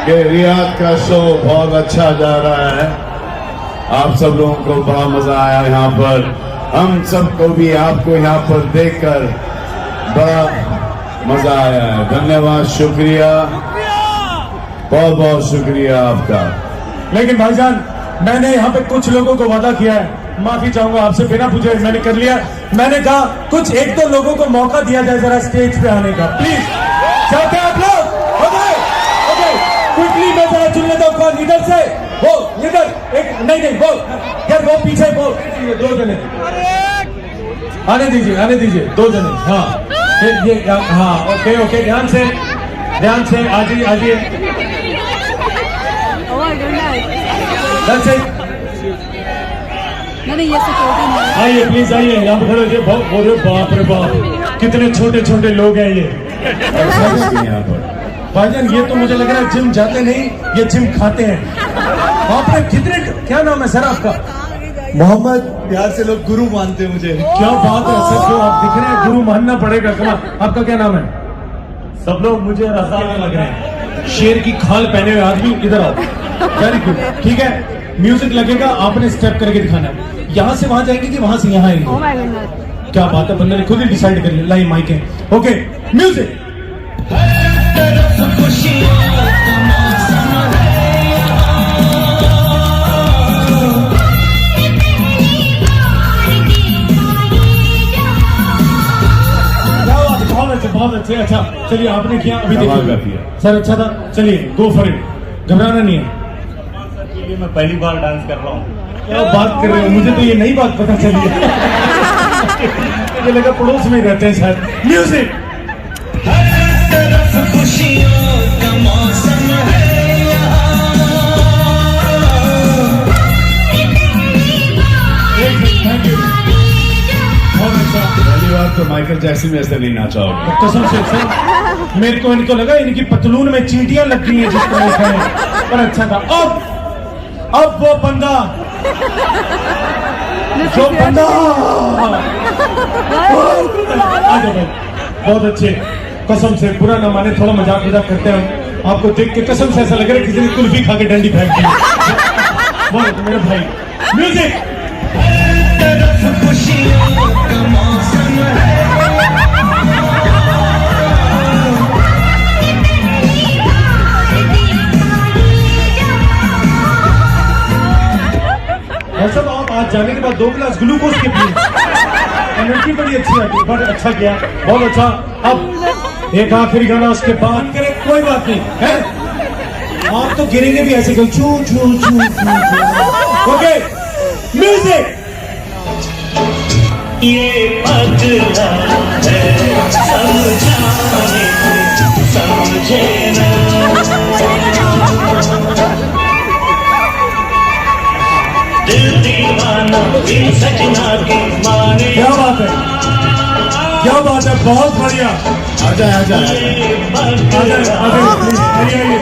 कि रियाद का शो बहुत अच्छा जा रहा है, आप सब लोगों को बड़ा मजा आया यहाँ पर, हम सबको भी आपको यहाँ पर देखकर बड़ा मजा आया है। धन्यवाद, शुक्रिया, बहुत बहुत शुक्रिया आपका। लेकिन भाईजान मैंने यहाँ पे कुछ लोगों को वादा किया है, माफी चाहूंगा आपसे, बिना पूछे मैंने कर लिया। मैंने कहा कुछ एक दो लोगों को मौका दिया जाए जरा स्टेज पे आने का, प्लीज। चाहते हैं आप लोग? ओके ओके, क्विकली मैं जरा चुन लेता हूँ कौन इधर से, वो इधर एक, नहीं वो यार वो पीछे, वो 2 जने आने दीजिए 2 जने। हाँ ये हाँ, ओके ओके, ध्यान से आजिए नहीं ये सिक्योरिटी नहीं आइए प्लीज, आइए यहाँ पे खड़े होइए। बहुत बोले बाप रे बाप, कितने छोटे छोटे लोग हैं ये यहाँ पर। भाईजान ये तो मुझे लग रहा है जिम जाते नहीं, ये जिम खाते हैं। आपने कितने, क्या नाम है सर आपका? मोहम्मद, प्यार से लोग गुरु मानते हैं मुझे। क्या बात है सर, जो आप दिख रहे हैं गुरु मानना पड़ेगा। कमाल। आपका क्या नाम है? सब लोग मुझे रसाल लग रहे हैं, शेर की खाल पहने हुए आदमी। इधर आओ, वेरी गुड, ठीक है। म्यूजिक लगेगा, आपने स्टेप करके दिखाना है। यहाँ से वहां जाएंगे कि वहां से यहाँ आएंगे? ओह माय गॉड, क्या बात है, बंदे ने खुद ही डिसाइड कर लिया। लाइन माइक है, ओके म्यूजिक। बहुत अच्छे, अच्छा चलिए, आपने किया अभी देखिए सर, अच्छा था। चलिए गो फॉर इट, घबराना नहीं है। ये मैं पहली बार डांस कर रहा हूँ। क्या बात कर रहे हो, मुझे तो ये नई बात पता चली है। मुझे लगा पड़ोस में ही रहते हैं शायद। म्यूजिक। पहली बार तो माइकल जैक्सन में ऐसे नहीं नाचा होगा। कसम से सर, मेरे को इनको लगा इनकी पतलून में चींटियां लग गई हैं जिस तरह से, पर अच्छा था। अब वो बंदा जो बंदा आ जाओ भाई, बहुत अच्छे। कसम से बुरा ना माने, थोड़ा मजाक करते हैं हम। आपको देख के कसम से ऐसा लग रहा है किसी ने कुल्फी खा के डंडी फेंक दी। बोलो तो मेरे भाई, म्यूजिक। ऐसा तो आप आज जाने के बाद 2 गिलास ग्लूकोज के पिए, एनर्जी बड़ी अच्छी आती है। बट अच्छा किया, बहुत अच्छा। अब एक आखिरी गाना, उसके बाद करें, कोई बात नहीं है। आप तो गिरेंगे भी ऐसे कोई चू चू चू चू। Okay music. ये पगला है समझे ना, दिल दीवाना दिल सजना की माने। क्या बात है, क्या बात है, बहुत बढ़िया। आ जाए आ जाए प्लीज, आइए।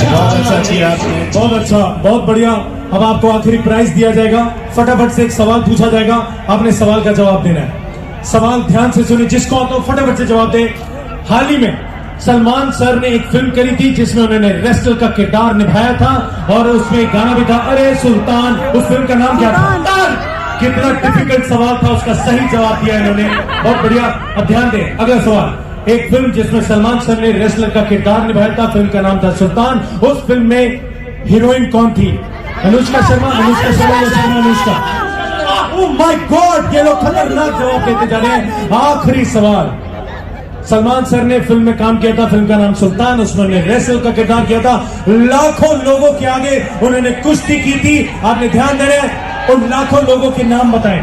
बहुत अच्छा किया आपने। बहुत अच्छा, बहुत बढ़िया। अब आपको आखिरी प्राइज दिया जाएगा। फटाफट से एक सवाल पूछा जाएगा, आपने सवाल का जवाब देना है। सवाल ध्यान से सुनिए, जिसको आता हो फटाफट से जवाब दे। हाल ही में सलमान सर ने एक फिल्म करी थी जिसमें उन्होंने रेस्लर का किरदार निभाया था, और उसमें एक गाना भी था, अरे सुल्तान। उस फिल्म का नाम क्या था? कितना डिफिकल्ट सवाल था, उसका सही जवाब दिया इन्होंने, बहुत बढ़िया। अब ध्यान दें, अगला सवाल। एक फिल्म जिसमें सलमान सर ने रेस्लर का किरदार निभाया था, फिल्म का नाम था सुल्तान। उस फिल्म में हीरोइन कौन थी? अनुष्का शर्मा या अनुष्का? ओह माय गॉड, ये लोग खतरनाक जवाब देते जा रहे हैं। आखिरी सवाल। सलमान सर ने फिल्म में काम किया था, फिल्म का नाम सुल्तान, उसमें उन्होंने रेसलर का किरदार किया था। लाखों लोगों के आगे उन्होंने कुश्ती की थी। आपने ध्यान दे रहे, उन लाखों लोगों के नाम बताएं।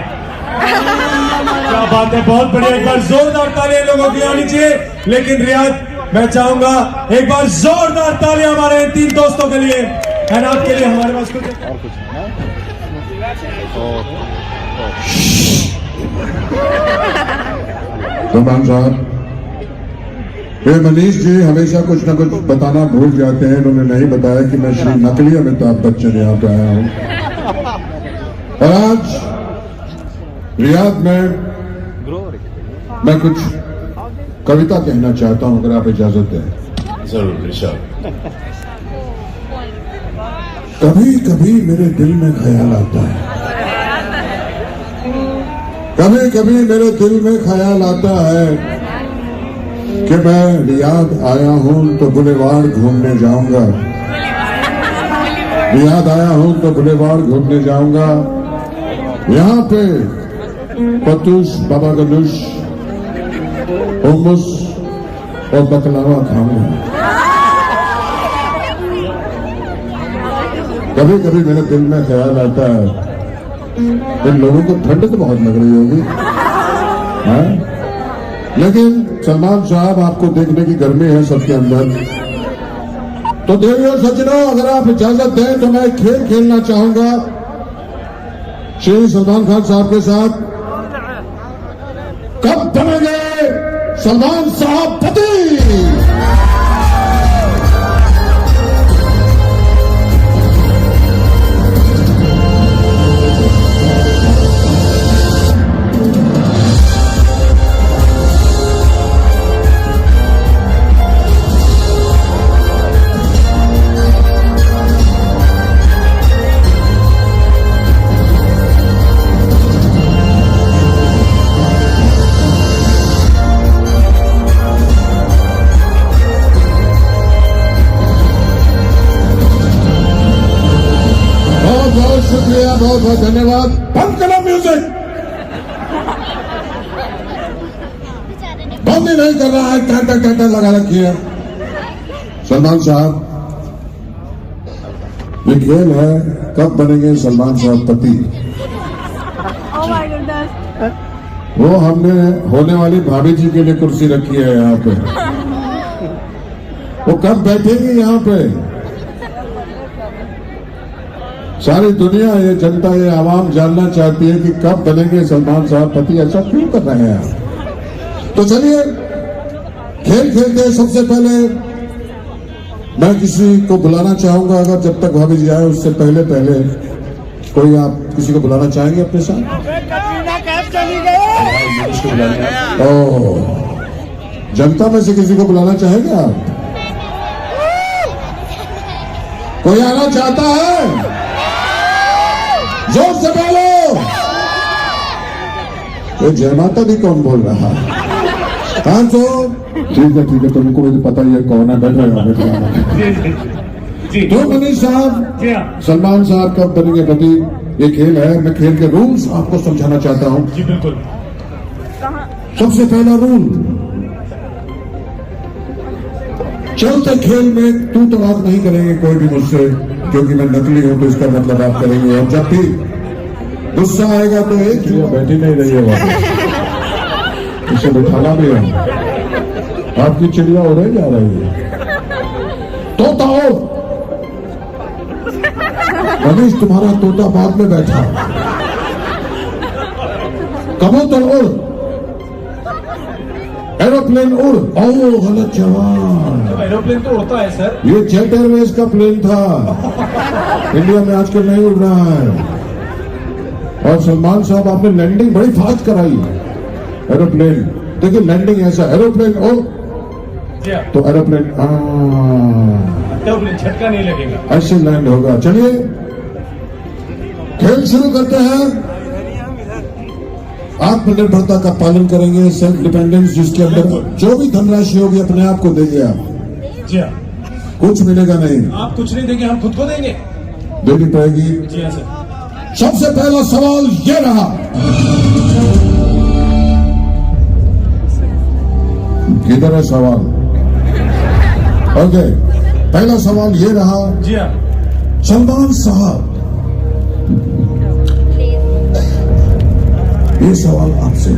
क्या बात है, बहुत बढ़िया। एक बार जोरदार तालियां लोगों की आनी चाहिए। लेकिन रियाज, मैं चाहूंगा एक बार जोरदार तालियां हमारे इन 3 दोस्तों के लिए, है ना, आपके लिए। हमारे पास कुछ सलमान साहब, ये मनीष जी हमेशा कुछ न कुछ बताना भूल जाते हैं। इन्होंने नहीं बताया कि मैं श्री नकली अमिताभ बच्चन यहाँ पे आया हूँ। और आज रियाद में मैं कुछ कविता कहना चाहता हूँ, अगर आप इजाजत दें। जरूर इरशाद। कभी कभी मेरे दिल में ख्याल आता है, कभी कभी मेरे दिल में ख्याल आता है कि मैं रियाद आया हूं तो बुलेवार्ड घूमने जाऊंगा। रियाद आया हूं तो बुलेवार घूमने जाऊंगा, यहाँ पे पतूश, बाबा गनुश, हुम्मस और बकलावा खाऊंगा। कभी कभी मेरे दिल में ख्याल आता है इन लोगों को ठंड तो बहुत लग रही होगी, हाँ? लेकिन सलमान साहब आपको देखने की गर्मी है सबके अंदर। तो देवियों सज्जनों, अगर आप इजाजत दें तो मैं खेल खेलना चाहूंगा श्री सलमान खान साहब के साथ। कब बनेंगे सलमान साहब पति? बहुत शुक्रिया, बहुत बहुत धन्यवाद। बंद करो म्यूजिक, बंद ही नहीं कर रहा है, टाटा टाटा लगा रखी है। सलमान साहब, ये खेल है कब बनेंगे सलमान साहब पति। वो हमने होने वाली भाभी जी के लिए कुर्सी रखी है यहाँ पे, वो कब बैठेंगी यहाँ पे। सारी दुनिया, ये जनता, ये आवाम जानना चाहती है कि कब बनेंगे सलमान साहब पति। ऐसा क्यों कर रहे हैं आप? तो चलिए खेल खेलते हैं। सबसे पहले मैं किसी को बुलाना चाहूंगा, अगर जब तक भाभी जी आए उससे पहले पहले कोई आप किसी को बुलाना चाहेंगे अपने साथ? ओह, जनता में से किसी को बुलाना चाहेंगे आप? कोई आना चाहता है? जोर से बोलो। तो जय माता दी कौन बोल रहा है? हाँ तो ठीक है, तुमको मुझे पता ही है कौन है। बैठ रहे जी तो मनीष साहब, जी हाँ सलमान साहब कब बनेंगे पति, ये खेल है। मैं खेल के रूल्स आपको समझाना चाहता हूँ। जी बिल्कुल। सबसे पहला रूल, चलते खेल में तू तलाक नहीं करेंगे कोई भी मुझसे, क्योंकि मैं नकली हूं तो इसका मतलब आप करेंगे। और जब भी गुस्सा आएगा तो एक चिड़िया बैठी नहीं रही है वहां, इसे बिठाना भी है। आपकी चिड़िया उड़े जा रही है। तोता हो मनीष, तुम्हारा तोता बाद में बैठा। कबूतर उड़, एरोप्लेन उड़। ओह गलत जवाब। एरोप्लेन तो उड़ता है सर। ये जेट एयरवेज का प्लेन था, इंडिया में आजकल नहीं उड़ रहा है। और सलमान साहब, आपने लैंडिंग बड़ी फास्ट कराई। एरोप्लेन देखिए, लैंडिंग ऐसा, एरोप्लेन ओ तो एरोप्लेन एरोप्लेन झटका नहीं लगेगा, ऐसे लैंड होगा। चलिए खेल शुरू करते हैं। आत्मनिर्भरता का पालन करेंगे, सेल्फ डिपेंडेंस, जिसके अंदर जो भी धनराशि होगी अपने आप को देंगे आप। जी हाँ। कुछ मिलेगा नहीं, आप कुछ नहीं देंगे, हम खुद को देंगे। देनी पड़ेगी। जी हाँ सर। सबसे पहला सवाल ये रहा, किधर है सवाल? ओके, पहला सवाल ये रहा। जी हाँ। सलमान साहब, ये सवाल आपसे,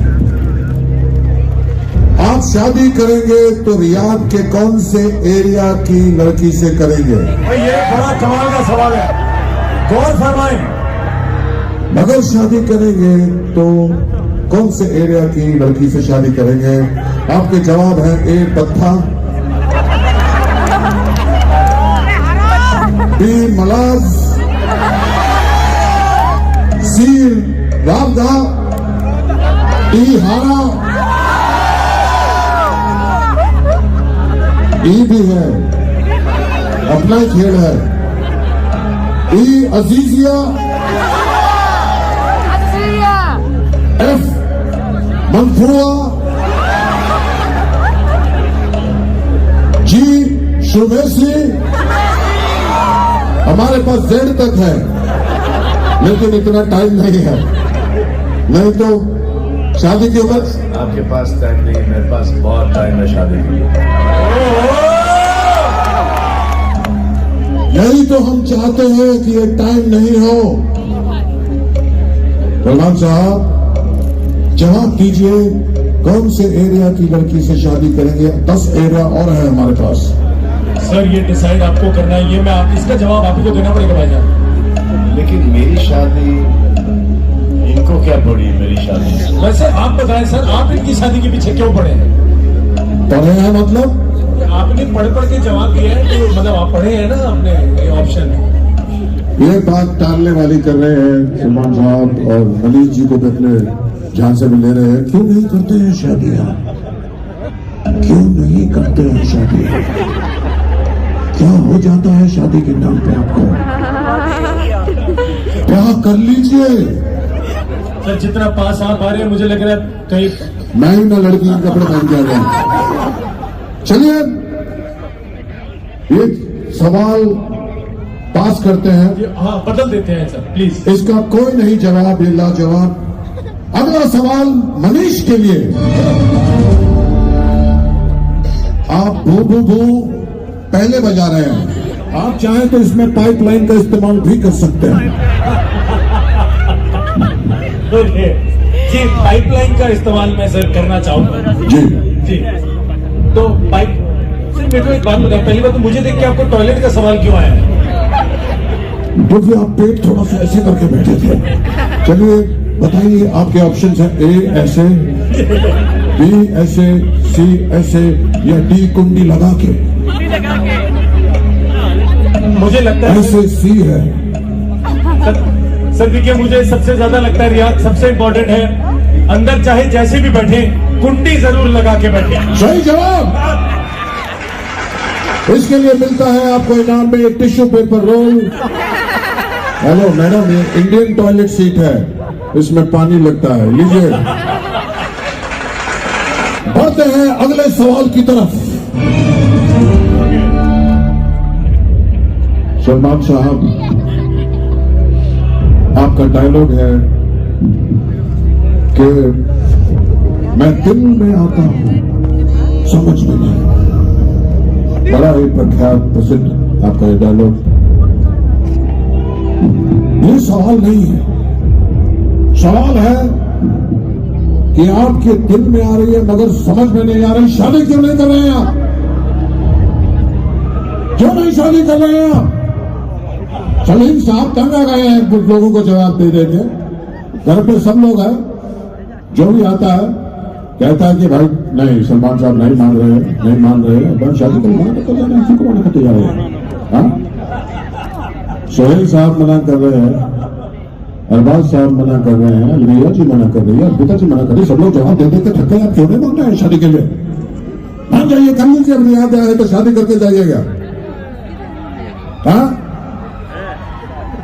आप शादी करेंगे तो रियाद के कौन से एरिया की लड़की से करेंगे? भाई ये बड़ा कमाल का सवाल है, गौर फरमाएं। अगर शादी करेंगे तो कौन से एरिया की लड़की से शादी करेंगे? आपके जवाब है ए पत्था, बी मलाज, सी रामदा, डी हारा, ई भी है, अपना ही खेल है, ई अजीजिया, एफ मनफुआ, जी शुमेसी हमारे पास जेड तक है, लेकिन इतना टाइम नहीं है, नहीं तो शादी की उम्र। आपके पास टाइम नहीं, मेरे पास बहुत टाइम है शादी के लिए। यही तो हम चाहते हैं कि ये टाइम नहीं हो। सलमान साहब जवाब कीजिए, कौन से एरिया की लड़की से शादी करेंगे? 10 एरिया और है हमारे पास। सर ये डिसाइड आपको करना है, ये मैं इसका जवाब आपको देना पड़ेगा भाईजान। लेकिन मेरी शादी, इनको क्या पड़ी मेरी शादी? वैसे आप बताएं सर, आप इनकी शादी के पीछे क्यों पड़े हैं? पढ़े हैं मतलब? आपने पढ़ के जवाब दिया है, तो मतलब आप पढ़े हैं ना अपने ये ऑप्शन। ये बात टालने वाली कर रहे हैं सलमान साहब, और मनीष जी को भी अपने ध्यान से भी ले रहे हैं। क्यों नहीं करते हैं शादियां? क्यों नहीं करते हैं शादियां? क्या हो जाता है शादी के नाम पे आपको? क्या कर लीजिए। सर जितना पास आप आ रहे हैं, मुझे लग रहा है कहीं मैं ही ना लड़की के कपड़े पहन के आ गया। चलिए एक सवाल पास करते हैं। हाँ बदल देते हैं सर प्लीज। इसका कोई नहीं जवाब, ये लाजवाब। अगला सवाल मनीष के लिए। आप भू भू भू पहले बजा रहे हैं, आप चाहें तो इसमें पाइपलाइन का इस्तेमाल भी कर सकते हैं। जी पाइपलाइन का इस्तेमाल मैं सर करना चाहूंगा। जी जी तो पाइप सर मेरे को एक बात बताओ, पहली बात तो मुझे देख के आपको टॉयलेट का सवाल क्यों आया है? क्योंकि आप पेट थोड़ा सा ऐसे करके बैठे थे। चलिए बताइए, आपके ऑप्शन हैं ए ऐसे, बी ऐसे, सी ऐसे, या डी कुंडी लगा के। मुझे लगता है ऐसे सी है। सर देखिए, मुझे सबसे ज्यादा लगता है रियाज सबसे इम्पोर्टेंट है, अंदर चाहे जैसे भी बैठे कुंडी जरूर लगा के बैठे। सही जवाब। इसके लिए मिलता है आपको इनाम में एक tissue paper roll. Hello madam, ये इंडियन टॉयलेट सीट है, इसमें पानी लगता है, लीजिए। बढ़ते हैं अगले सवाल की तरफ। सलमान साहब, आपका डायलॉग है कि मैं दिल में आता हूं, समझ में नहीं। बड़ा ही प्रख्यात प्रसिद्ध आपका ये डायलॉग। ये सवाल नहीं है, सवाल है कि आपके दिल में आ रही है मगर समझ में नहीं आ रही। शादी क्यों नहीं कर रहे हैं आप? क्यों नहीं शादी कर रहे हैं आप? सलीम साहब तंग आ गए हैं कुछ लोगों को जवाब दे देंगे। घर पे सब लोग हैं, जो भी आता है कहता है कि भाई नहीं, सलमान साहब नहीं मान रहे हैं, नहीं मान रहे हैं, बस शादी को मना करते जा रहे हैं, इसी को मना करते जा रहे हैं। हाँ, सोहेल साहब मना कर रहे हैं, अरबाज साहब मना कर रहे हैं, लिया जी मना कर रही है, अर्पिता जी मना कर रही है। सब लोग जवाब दे देते थक गए, आप क्यों नहीं मांग रहे हैं शादी के लिए? मान जाइए, कर लीजिए, अब रियाद आए तो शादी करके जाइएगा। हाँ,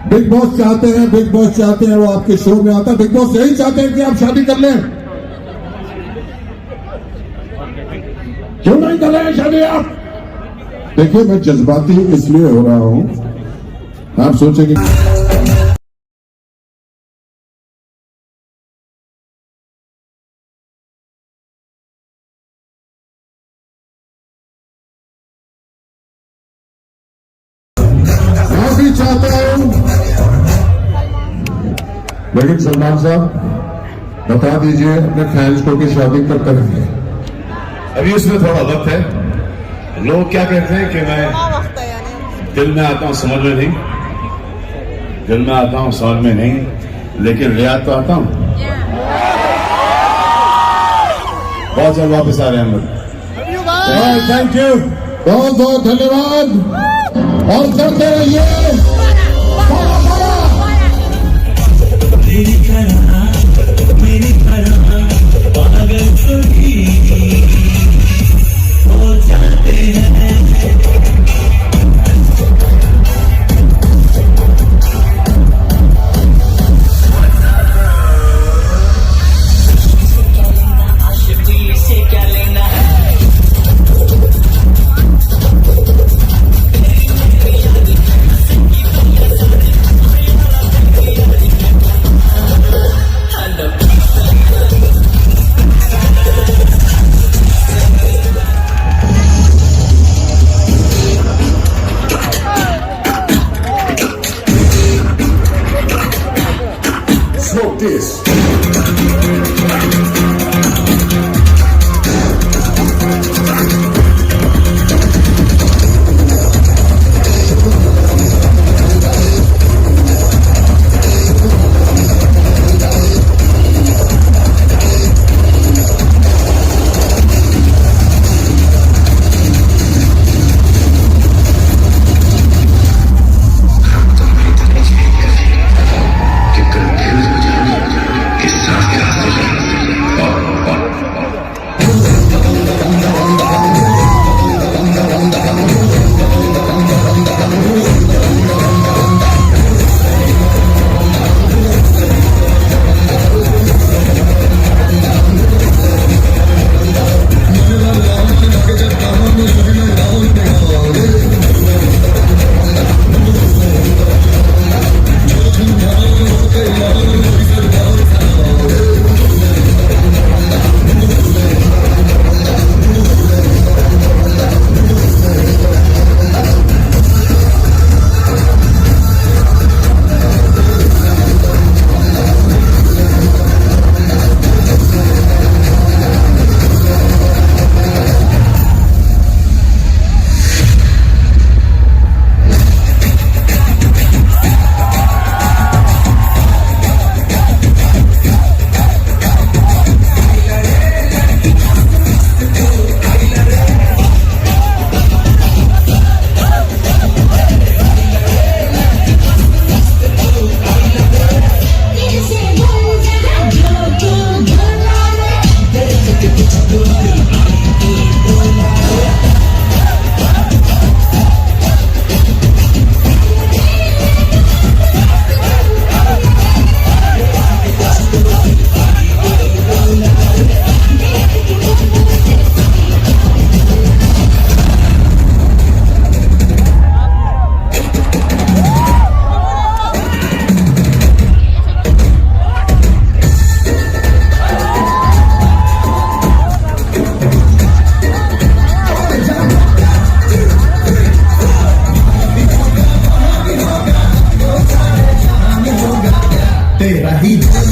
बिग बॉस चाहते हैं, बिग बॉस चाहते हैं, वो आपके शो में आता है। बिग बॉस यही चाहते हैं कि आप शादी कर लें। क्यों नहीं कर रहे हैं शादी आप? देखिए, मैं जज्बाती इसलिए हो रहा हूं, आप सोचेंगे मैं भी चाहता हूं, लेकिन सलमान साहब बता दीजिए अपने फैंस को कि शादी कब करेंगे? अभी उसमें थोड़ा वक्त है। लोग क्या कहते हैं कि मैं दिल में आता हूं, समझ में नहीं, दिल में आता हूं, समझ में नहीं, लेकिन रियाद तो आता हूं। बहुत जल्द वापस आ रहे हैं हम लोग। थैंक यू, बहुत बहुत धन्यवाद, और करते रहिए। भी